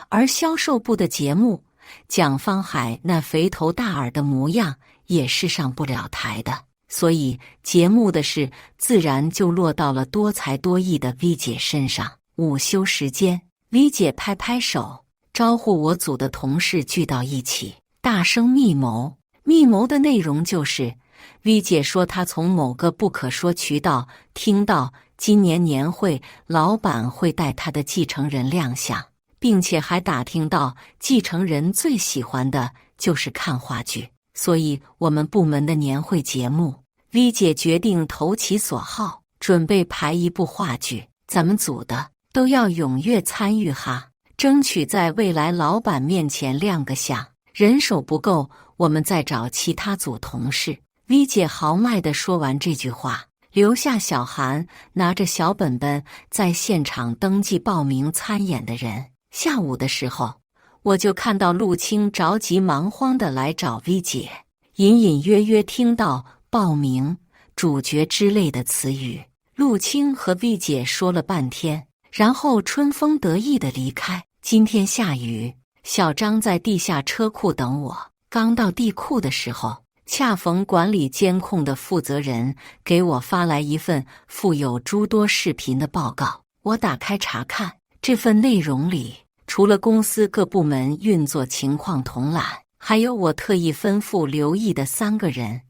Speaker 1: 而销售部的节目，蒋方海那肥头大耳的模样也是上不了台的，所以节目的事自然就落到了多才多艺的 V 姐身上。午休时间， V 姐拍拍手，招呼我组的同事聚到一起，大声密谋。密谋的内容就是 V 姐说她从某个不可说渠道听到今年年会老板会带他的继承人亮相，并且还打听到继承人最喜欢的就是看话剧，所以我们部门的年会节目 V 姐决定投其所好，准备排一部话剧，咱们组的都要踊跃参与哈，争取在未来老板面前亮个相。人手不够，我们再找其他组同事。V 姐豪迈地说完这句话，留下小韩拿着小本本在现场登记报名参演的人。下午的时候，我就看到陆清着急忙慌地来找 V 姐，隐隐约约听到报名、主角之类的词语。陆清和 V 姐说了半天，然后春风得意地离开。今天下雨，小张在地下车库等我。刚到地库的时候，恰逢管理监控的负责人给我发来一份附有诸多视频的报告。我打开查看，这份内容里除了公司各部门运作情况统览，还有我特意吩咐留意的3个人，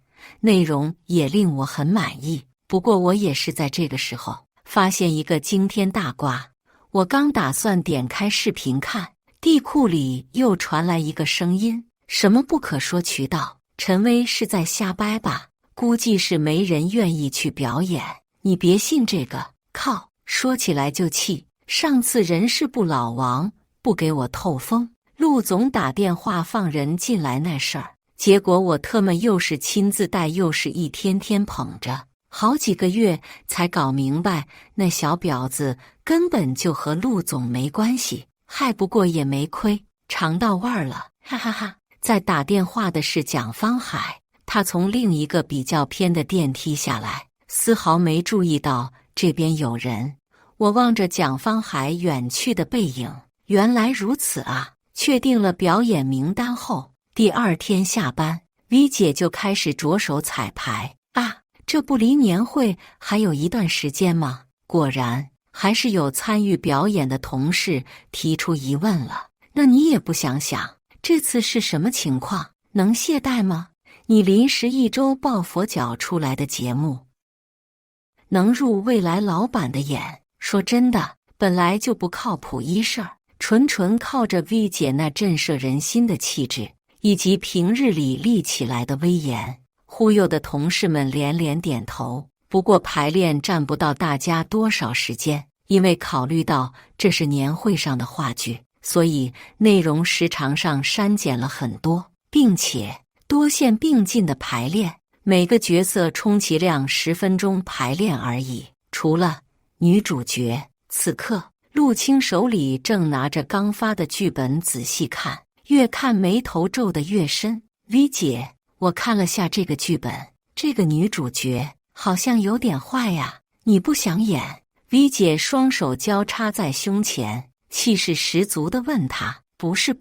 Speaker 1: 内容也令我很满意。不过我也是在这个时候发现一个惊天大瓜。我刚打算点开视频看，地库里又传来一个声音，什么不可说渠道，陈威是在瞎掰吧？估计是没人愿意去表演。你别信这个，靠，说起来就气。上次人事部老王不给我透风，陆总打电话放人进来那事儿，结果我特么又是亲自带，又是一天天捧着，好几个月才搞明白，那小婊子根本就和陆总没关系，害不过也没亏，尝到味儿了，哈哈哈。在打电话的是蒋方海，他从另一个比较偏的电梯下来，丝毫没注意到这边有人。我望着蒋方海远去的背影，原来如此啊！确定了表演名单后，第二天下班，V 姐就开始着手彩排啊，这不离年会还有一段时间吗？果然，还是有参与表演的同事提出疑问了。那你也不想想，这次是什么情况？能懈怠吗？你临时一周抱佛脚出来的节目，能入未来老板的眼？说真的，本来就不靠谱一事儿，纯靠着 V 姐那震慑人心的气质，以及平日里立起来的威严，忽悠的同事们连连点头。不过排练占不到大家多少时间，因为考虑到这是年会上的话剧，所以内容时长上删减了很多，并且多线并进的排练，每个角色充其量10分钟排练而已。除了女主角，此刻陆青手里正拿着刚发的剧本仔细看，越看眉头皱得越深。V 姐，我看了下这个剧本，这个女主角好像有点坏呀，你不想演？V 姐双手交叉在胸前，气势十足地问他：不是，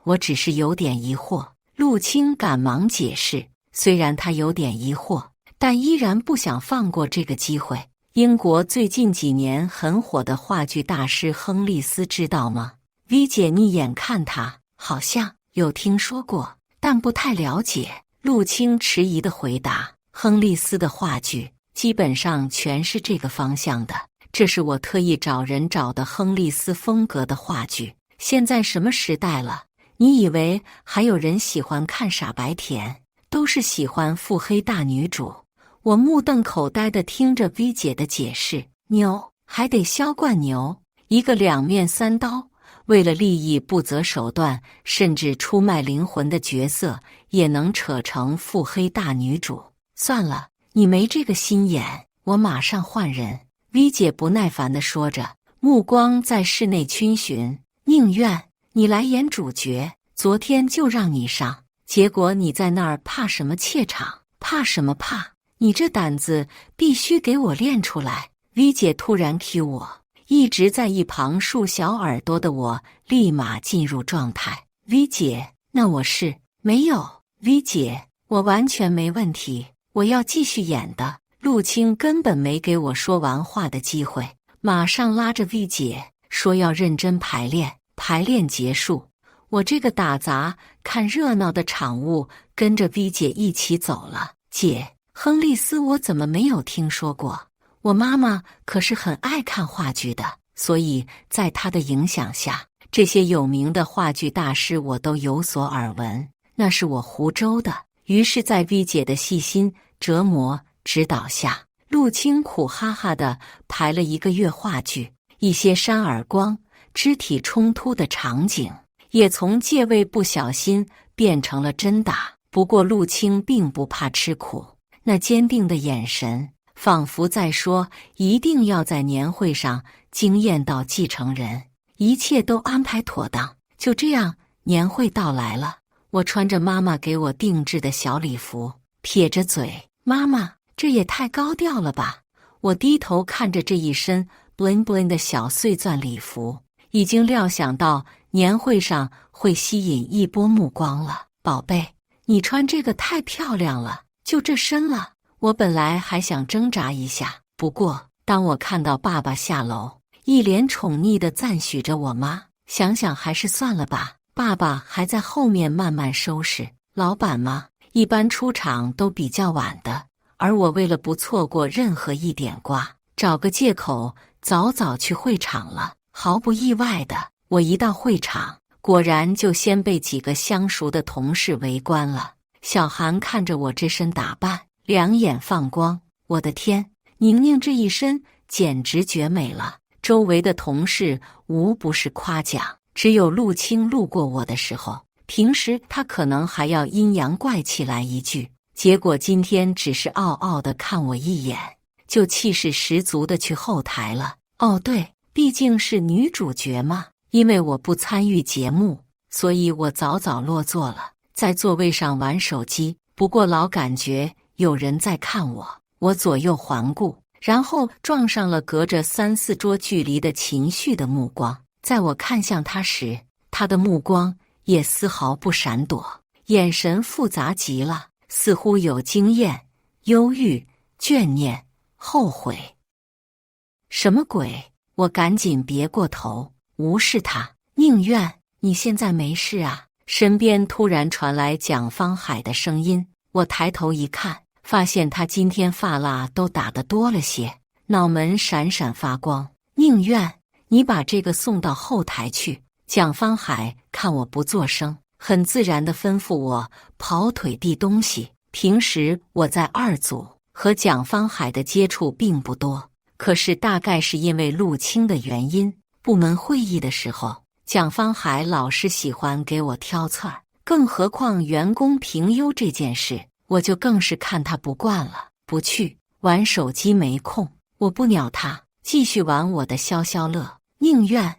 Speaker 1: 我只是有点疑惑。陆青赶忙解释，虽然他有点疑惑，但依然不想放过这个机会。英国最近几年很火的话剧大师亨利斯知道吗？ V 姐逆眼看他，好像有听说过，但不太了解。陆青迟疑地回答：亨利斯的话剧基本上全是这个方向的，这是我特意找人找的亨利斯风格的话剧。现在什么时代了？你以为还有人喜欢看傻白甜？都是喜欢腹黑大女主。我目瞪口呆地听着 V 姐的解释，牛还得销冠牛，一个两面三刀，为了利益不择手段，甚至出卖灵魂的角色，也能扯成腹黑大女主。算了，你没这个心眼，我马上换人。V 姐不耐烦地说着，目光在室内逡巡。宁愿你来演主角，昨天就让你上，结果你在那儿怕什么怯场？怕什么怕？你这胆子必须给我练出来。 V 姐突然 cue 我，一直在一旁竖小耳朵的我立马进入状态。 V 姐，那我是没有。 V 姐，我完全没问题，我要继续演的。陆青根本没给我说完话的机会，马上拉着 V 姐说要认真排练。排练结束，我这个打杂看热闹的场务跟着 V 姐一起走了。姐，亨利斯我怎么没有听说过？我妈妈可是很爱看话剧的，所以在她的影响下，这些有名的话剧大师我都有所耳闻，那是我湖州的。于是在 V 姐的细心折磨指导下，陆青苦哈哈地排了1个月话剧，一些扇耳光、肢体冲突的场景也从借位不小心变成了真打。不过陆青并不怕吃苦，那坚定的眼神仿佛在说，一定要在年会上惊艳到继承人。一切都安排妥当。就这样，年会到来了，我穿着妈妈给我定制的小礼服，撇着嘴，妈妈，这也太高调了吧。我低头看着这一身 bling bling 的小碎钻礼服，已经料想到年会上会吸引一波目光了。宝贝，你穿这个太漂亮了，就这身了。我本来还想挣扎一下，不过当我看到爸爸下楼，一脸宠溺地赞许着我妈，想想还是算了吧。爸爸还在后面慢慢收拾。老板嘛，一般出场都比较晚的，而我为了不错过任何一点瓜，找个借口早早去会场了。毫不意外的，我一到会场，果然就先被几个相熟的同事围观了。小韩看着我这身打扮，两眼放光。我的天，宁宁这一身简直绝美了。周围的同事无不是夸奖，只有陆青路过我的时候，平时他可能还要阴阳怪气来一句，结果今天只是傲傲地看我一眼，就气势十足地去后台了。哦对，毕竟是女主角嘛，因为我不参与节目，所以我早早落座了，在座位上玩手机。不过老感觉有人在看我，我左右环顾，然后撞上了隔着3、4桌距离的秦旭的目光。在我看向他时，他的目光也丝毫不闪躲，眼神复杂极了，似乎有经验、忧郁、眷念、后悔。什么鬼？我赶紧别过头，无视他。宁愿你现在没事啊？身边突然传来蒋方海的声音，我抬头一看，发现他今天发蜡都打得多了些，脑门闪闪发光。宁愿你把这个送到后台去。蒋方海看我不作声，很自然地吩咐我跑腿递东西。平时我在二组和蒋方海的接触并不多，可是大概是因为陆清的原因，部门会议的时候，蒋方海老是喜欢给我挑刺儿，更何况员工评优这件事，我就更是看他不惯了。不去，玩手机没空，我不鸟他，继续玩我的消消乐。宁愿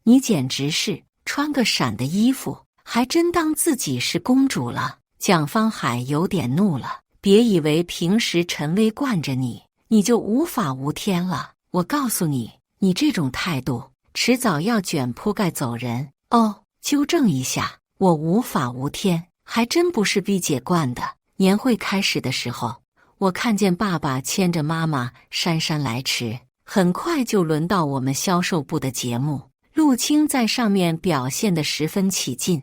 Speaker 1: 你简直是穿个闪的衣服，还真当自己是公主了。蒋方海有点怒了，别以为平时陈威惯着你，你就无法无天了。我告诉你，你这种态度，迟早要卷铺盖走人。哦，纠正一下，我无法无天，还真不是逼姐惯的。年会开始的时候，我看见爸爸牵着妈妈姗姗来迟，很快就轮到我们销售部的节目。陆清在上面表现得十分起劲，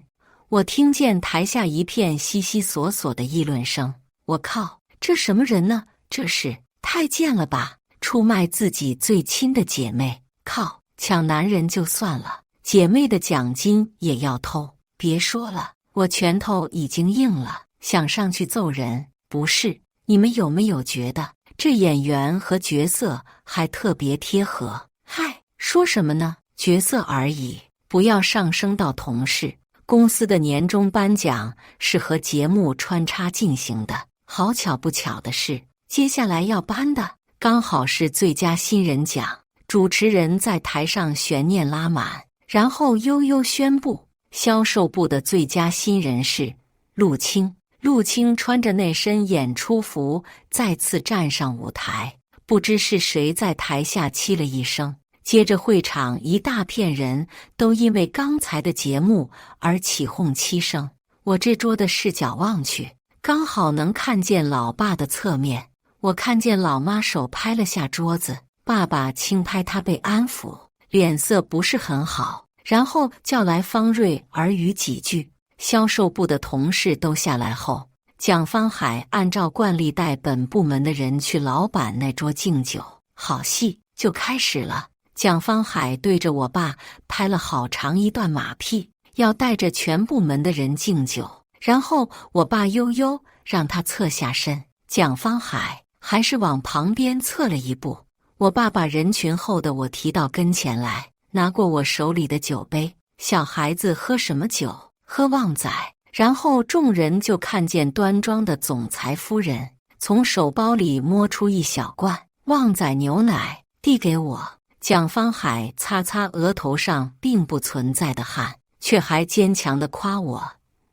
Speaker 1: 我听见台下一片悉悉索索的议论声。我靠，这什么人呢？这是太贱了吧！出卖自己最亲的姐妹，靠，抢男人就算了，姐妹的奖金也要偷。别说了，我拳头已经硬了，想上去揍人。不是，你们有没有觉得这演员和角色还特别贴合？嗨，说什么呢？角色而已，不要上升到同事。公司的年终颁奖是和节目穿插进行的，好巧不巧的是，接下来要颁的刚好是最佳新人奖。主持人在台上悬念拉满，然后悠悠宣布，销售部的最佳新人是陆清。陆清穿着那身演出服再次站上舞台，不知是谁在台下凄了一声。接着会场一大片人都因为刚才的节目而起哄凄声。我这桌的视角望去，刚好能看见老爸的侧面。我看见老妈手拍了下桌子，爸爸轻拍她被安抚，脸色不是很好，然后叫来方瑞耳语几句。销售部的同事都下来后，蒋方海按照惯例带本部门的人去老板那桌敬酒。好戏就开始了。蒋方海对着我爸拍了好长一段马屁，要带着全部门的人敬酒。然后我爸悠悠让他侧下身，蒋方海还是往旁边侧了一步。我爸把人群后的我提到跟前来，拿过我手里的酒杯。小孩子喝什么酒？喝旺仔。然后众人就看见端庄的总裁夫人从手包里摸出一小罐旺仔牛奶，递给我。蒋方海擦擦额头上并不存在的汗，却还坚强地夸我：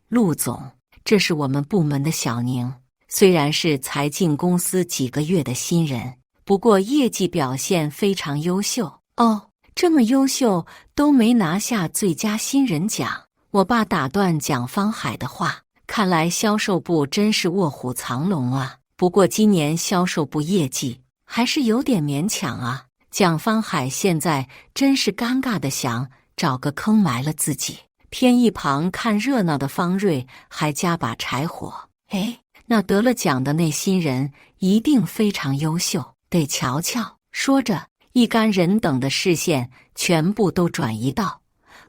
Speaker 1: 陆总，这是我们部门的小宁，虽然是才进公司几个月的新人，不过业绩表现非常优秀。哦，这么优秀都没拿下最佳新人奖。我爸打断蒋方海的话，看来销售部真是卧虎藏龙啊，不过今年销售部业绩还是有点勉强啊。蒋方海现在真是尴尬的想找个坑埋了自己，偏一旁看热闹的方瑞还加把柴火。哎，那得了奖的那新人一定非常优秀，得瞧瞧。说着，一干人等的视线全部都转移到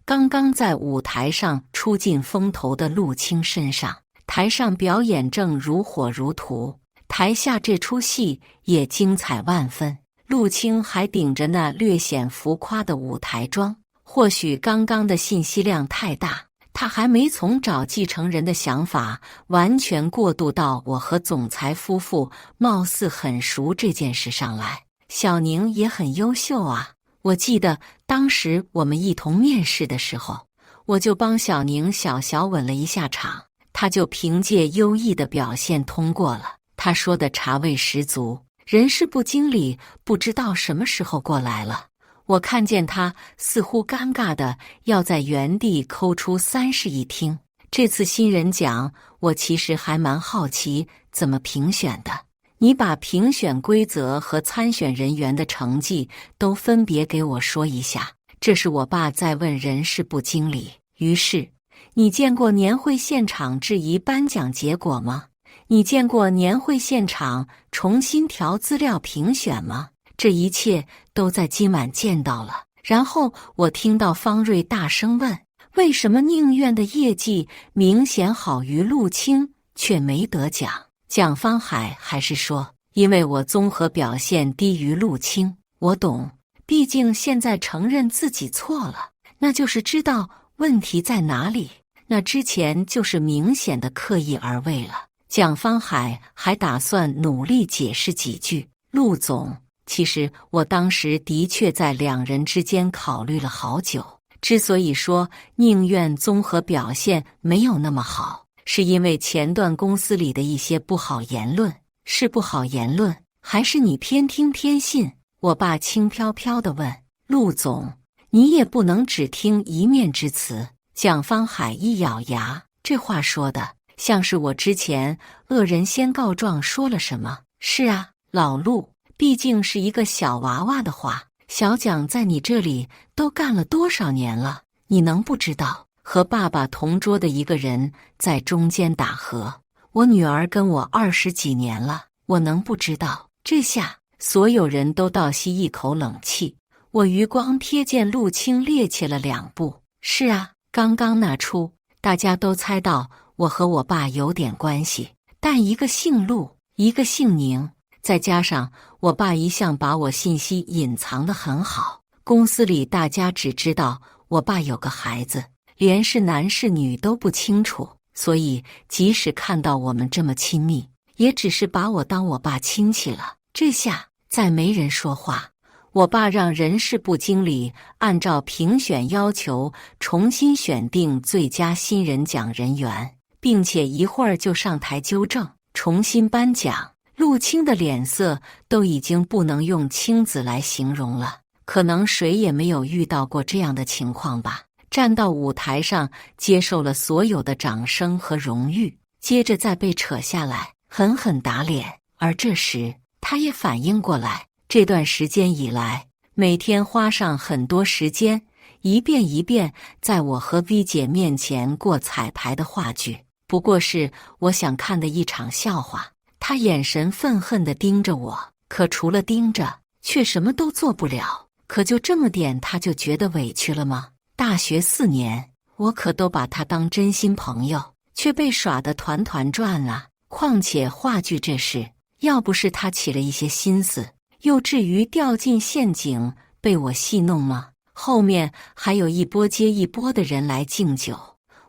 Speaker 1: 刚刚在舞台上出尽风头的陆清身上。台上表演正如火如荼，台下这出戏也精彩万分。陆清还顶着那略显浮夸的舞台妆，或许刚刚的信息量太大，他还没从找继承人的想法完全过渡到我和总裁夫妇貌似很熟这件事上来。小宁也很优秀啊，我记得当时我们一同面试的时候，我就帮小宁小小稳了一下场，他就凭借优异的表现通过了。他说的茶味十足。人事部经理不知道什么时候过来了，我看见他似乎尴尬的要在原地抠出30一听，这次新人奖，我其实还蛮好奇怎么评选的。你把评选规则和参选人员的成绩都分别给我说一下。这是我爸在问人事部经理。于是，你见过年会现场质疑颁奖结果吗？你见过年会现场重新调资料评选吗？这一切都在今晚见到了。然后我听到方瑞大声问，为什么宁愿的业绩明显好于陆清，却没得奖？蒋方海还是说，因为我综合表现低于陆清。我懂，毕竟现在承认自己错了，那就是知道问题在哪里，那之前就是明显的刻意而为了。蒋方海还打算努力解释几句。陆总，其实我当时的确在两人之间考虑了好久，之所以说宁愿综合表现没有那么好，是因为前段公司里的一些不好言论。是不好言论，还是你偏听偏信？我爸轻飘飘地问。陆总，你也不能只听一面之词。蒋方海一咬牙，这话说的像是我之前恶人先告状说了什么。是啊，老陆，毕竟是一个小娃娃的话，小蒋在你这里都干了多少年了？你能不知道？和爸爸同桌的一个人在中间打和，我女儿跟我20几年了，我能不知道？这下所有人都倒吸一口冷气。我余光瞥见陆清趔趄了2步。是啊，刚刚那出，大家都猜到我和我爸有点关系，但一个姓陆，一个姓宁，再加上我爸一向把我信息隐藏得很好，公司里大家只知道我爸有个孩子，连是男是女都不清楚，所以即使看到我们这么亲密，也只是把我当我爸亲戚了。这下再没人说话。我爸让人事部经理按照评选要求重新选定最佳新人奖人员，并且一会儿就上台纠正，重新颁奖。陆清的脸色都已经不能用青紫来形容了，可能谁也没有遇到过这样的情况吧。站到舞台上，接受了所有的掌声和荣誉，接着再被扯下来，狠狠打脸。而这时，他也反应过来，这段时间以来，每天花上很多时间，一遍一遍在我和 V 姐面前过彩排的话剧，不过是我想看的一场笑话。他眼神愤恨地盯着我，可除了盯着，却什么都做不了。可就这么点，他就觉得委屈了吗？大学4年，我可都把他当真心朋友，却被耍得团团转了。况且话剧这事，要不是他起了一些心思，又至于掉进陷阱被我戏弄吗？后面还有一波接一波的人来敬酒。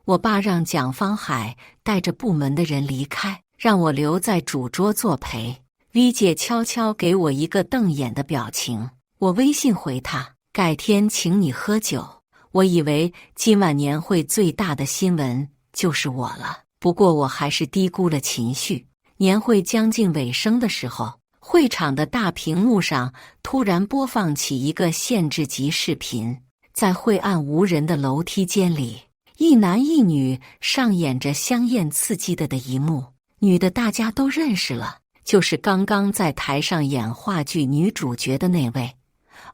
Speaker 1: 我爸让蒋方海带着部门的人离开，让我留在主桌作陪。V 姐悄悄给我一个瞪眼的表情，我微信回她，改天请你喝酒。我以为今晚年会最大的新闻就是我了，不过我还是低估了情绪。年会将近尾声的时候，会场的大屏幕上突然播放起一个限制级视频，在晦暗无人的楼梯间里，一男一女上演着香艳刺激的一幕。女的大家都认识了，就是刚刚在台上演话剧女主角的那位，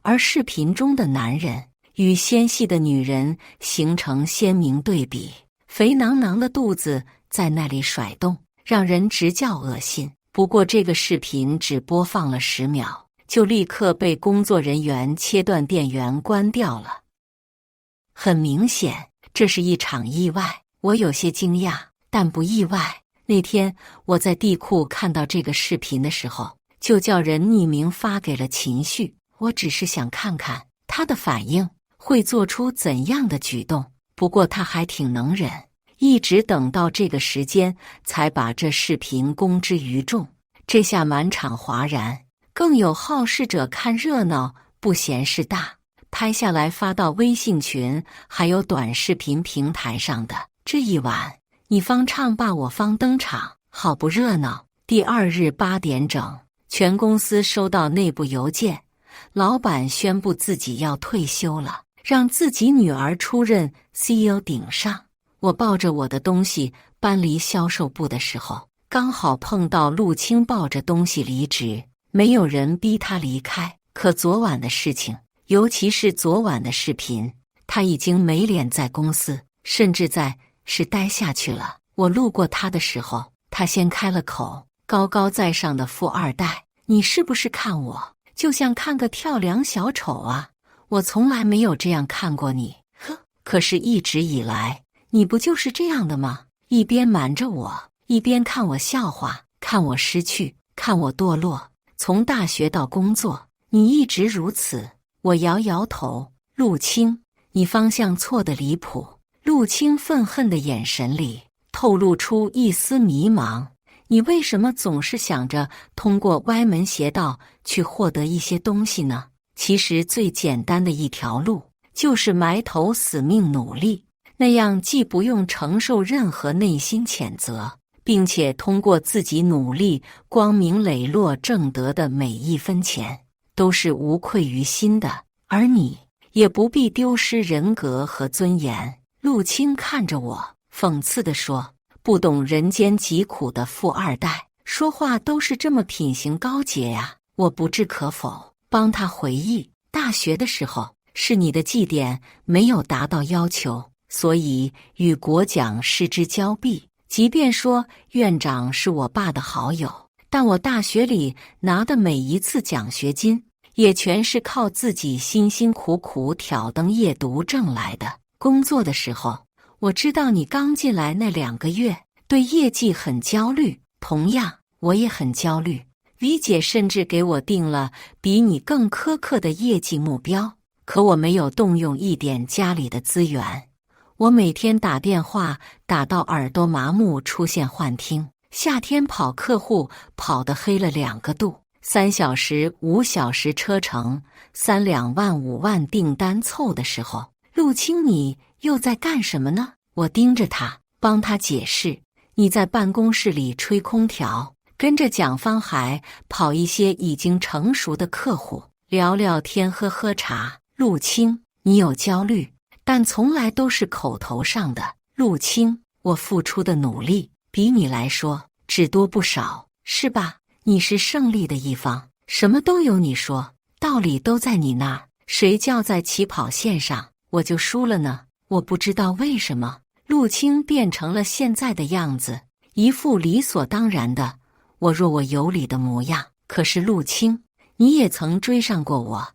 Speaker 1: 而视频中的男人与纤细的女人形成鲜明对比，肥囊囊的肚子在那里甩动，让人直叫恶心。不过这个视频只播放了10秒，就立刻被工作人员切断电源关掉了。很明显，这是一场意外。我有些惊讶，但不意外。那天我在地库看到这个视频的时候，就叫人匿名发给了秦旭。我只是想看看他的反应会做出怎样的举动。不过他还挺能忍，一直等到这个时间才把这视频公之于众。这下满场哗然，更有好事者看热闹不嫌事大，拍下来发到微信群还有短视频平台上的。这一晚你方唱罢我方登场，好不热闹。第2日8点整，全公司收到内部邮件，老板宣布自己要退休了，让自己女儿出任 CEO 顶上。我抱着我的东西搬离销售部的时候，刚好碰到陆清抱着东西离职，没有人逼他离开。可昨晚的事情，尤其是昨晚的视频，他已经没脸在公司，甚至是待下去了。我路过他的时候，他先开了口：高高在上的富二代，你是不是看我就像看个跳梁小丑啊？我从来没有这样看过你。呵，可是一直以来，你不就是这样的吗？一边瞒着我，一边看我笑话，看我失去，看我堕落。从大学到工作，你一直如此。我摇摇头，陆清，你方向错得离谱。陆清愤恨的眼神里透露出一丝迷茫。你为什么总是想着通过歪门邪道去获得一些东西呢？其实最简单的一条路，就是埋头死命努力，那样既不用承受任何内心谴责，并且通过自己努力光明磊落挣得的每一分钱，都是无愧于心的，而你也不必丢失人格和尊严。陆清看着我，讽刺地说：不懂人间疾苦的富二代，说话都是这么品行高洁呀。我不置可否，帮他回忆，大学的时候是你的绩点没有达到要求，所以与国奖失之交臂。即便说院长是我爸的好友，但我大学里拿的每一次奖学金，也全是靠自己辛辛苦苦挑灯夜读挣来的。工作的时候，我知道你刚进来那2个月对业绩很焦虑，同样我也很焦虑。于姐甚至给我定了比你更苛刻的业绩目标，可我没有动用一点家里的资源。我每天打电话打到耳朵麻木，出现幻听。夏天跑客户跑得黑了2个度，3小时5小时车程，3、2万5万订单凑的时候，陆清你又在干什么呢？我盯着他，帮他解释。你在办公室里吹空调，跟着蒋方海跑一些已经成熟的客户，聊聊天，喝茶。陆清，你有焦虑，但从来都是口头上的。陆清，我付出的努力比你来说只多不少，是吧？你是胜利的一方，什么都由你说，道理都在你那儿。谁叫在起跑线上我就输了呢？我不知道为什么，陆清变成了现在的样子，一副理所当然的我若我有理的模样。可是陆清，你也曾追上过我，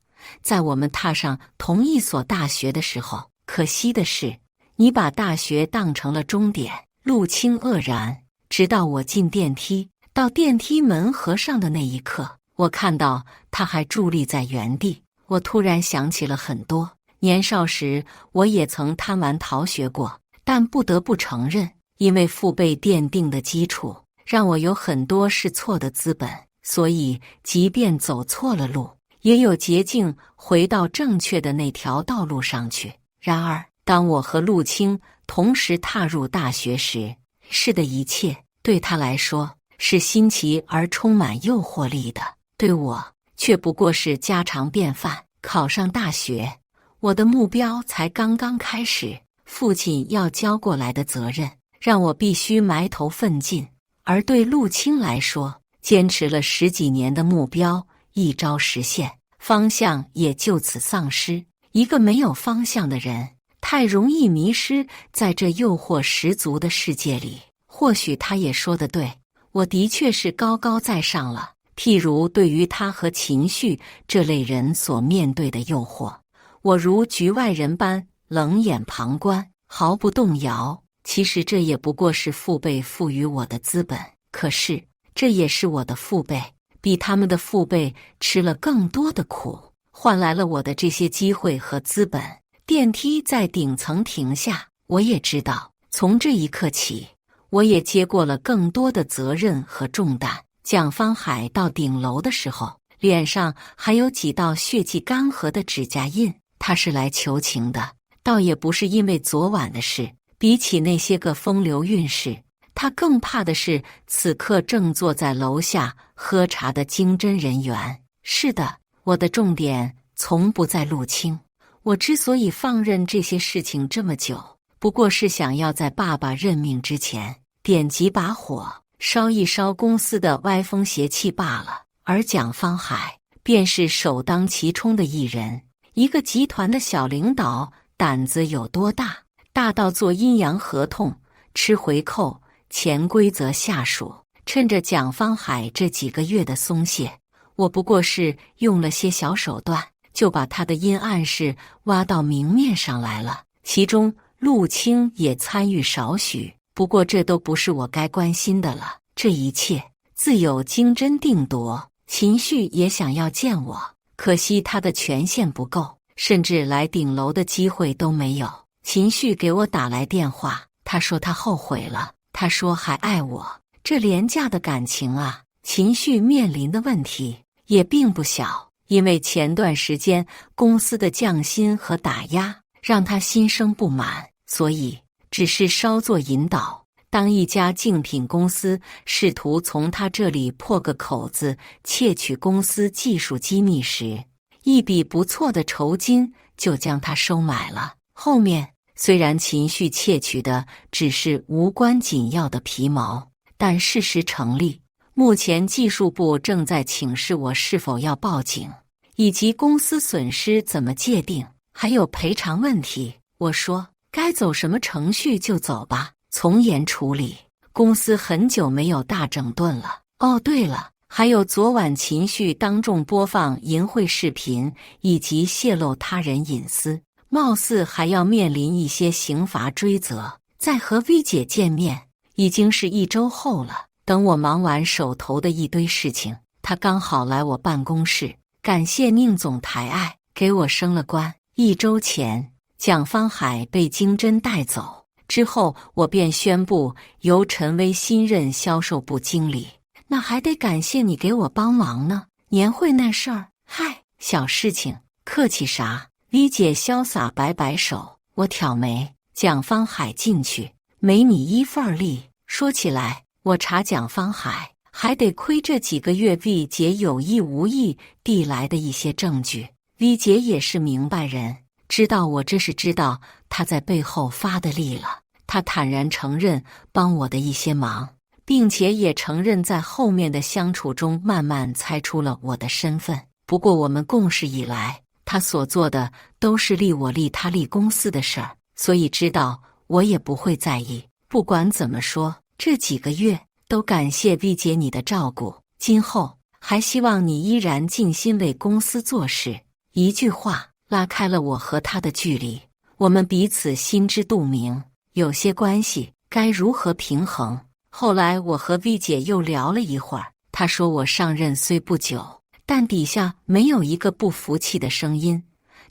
Speaker 1: 在我们踏上同一所大学的时候，可惜的是，你把大学当成了终点。陆清愕然，直到我进电梯，到电梯门合上的那一刻，我看到他还伫立在原地。我突然想起了很多，年少时我也曾贪玩逃学过，但不得不承认，因为父辈奠定的基础，让我有很多试错的资本，所以即便走错了路，也有捷径回到正确的那条道路上去。然而，当我和陆清同时踏入大学时，是的一切对他来说是新奇而充满诱惑力的，对我却不过是家常便饭。考上大学，我的目标才刚刚开始，父亲要交过来的责任让我必须埋头奋进，而对陆清来说，坚持了10几年的目标一朝实现，方向也就此丧失。一个没有方向的人，太容易迷失在这诱惑十足的世界里。或许他也说得对，我的确是高高在上了。譬如对于他和情绪这类人所面对的诱惑，我如局外人般冷眼旁观，毫不动摇。其实这也不过是父辈赋予我的资本，可是这也是我的父辈比他们的父辈吃了更多的苦，换来了我的这些机会和资本。电梯在顶层停下，我也知道，从这一刻起，我也接过了更多的责任和重担。蒋方海到顶楼的时候，脸上还有几道血迹干涸的指甲印，他是来求情的，倒也不是因为昨晚的事。比起那些个风流韵事，他更怕的是此刻正坐在楼下喝茶的经侦人员。是的，我的重点从不在陆清。我之所以放任这些事情这么久，不过是想要在爸爸任命之前点几把火，烧一烧公司的歪风邪气罢了。而蒋方海便是首当其冲的一人。一个集团的小领导胆子有多大？大到做阴阳合同、吃回扣、潜规则下属。趁着蒋方海这几个月的松懈，我不过是用了些小手段，就把他的阴暗事挖到明面上来了。其中陆清也参与少许，不过这都不是我该关心的了。这一切自有经侦定夺。秦旭也想要见我，可惜他的权限不够，甚至来顶楼的机会都没有。秦旭给我打来电话，他说他后悔了，他说还爱我。这廉价的感情啊，秦旭面临的问题也并不小，因为前段时间公司的降薪和打压让他心生不满，所以只是稍作引导。当一家竞品公司试图从他这里破个口子窃取公司技术机密时，一笔不错的酬金就将他收买了。后面虽然秦旭窃取的只是无关紧要的皮毛，但事实成立。目前技术部正在请示我是否要报警，以及公司损失怎么界定，还有赔偿问题。我说该走什么程序就走吧，从严处理。公司很久没有大整顿了。哦，对了，还有昨晚秦旭当众播放淫秽视频，以及泄露他人隐私，貌似还要面临一些刑罚追责。再和 V 姐见面已经是1周后了。等我忙完手头的一堆事情，他刚好来我办公室，感谢宁总抬爱，给我升了官。1周前，蒋方海被经侦带走之后，我便宣布由陈威新任销售部经理。那还得感谢你给我帮忙呢。年会那事儿，嗨，小事情，客气啥？V 姐潇洒摆摆手，我挑眉。蒋方海进去，没你一份力。说起来，我查蒋方海还得亏这几个月 V 姐有意无意递来的一些证据。V 姐也是明白人，知道我这是知道他在背后发的力了。他坦然承认帮我的一些忙，并且也承认在后面的相处中慢慢猜出了我的身份。不过我们共事以来，他所做的都是利我利他利公司的事儿，所以知道我也不会在意。不管怎么说，这几个月都感谢 V 姐你的照顾，今后还希望你依然尽心为公司做事。一句话拉开了我和他的距离，我们彼此心知肚明，有些关系该如何平衡。后来我和 V 姐又聊了一会儿，她说我上任虽不久，但底下没有一个不服气的声音。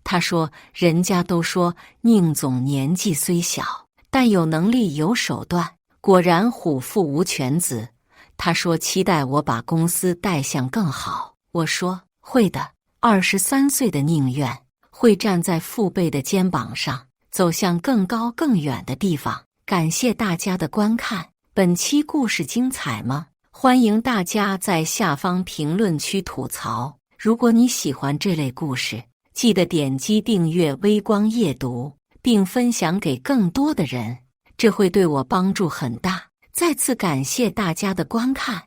Speaker 1: 她说人家都说宁总年纪虽小，但有能力有手段，果然虎父无犬子。她说期待我把公司带向更好。我说会的，23岁的宁愿会站在父辈的肩膀上，走向更高更远的地方。感谢大家的观看，本期故事精彩吗？欢迎大家在下方评论区吐槽。如果你喜欢这类故事，记得点击订阅微光夜读，并分享给更多的人，这会对我帮助很大。再次感谢大家的观看。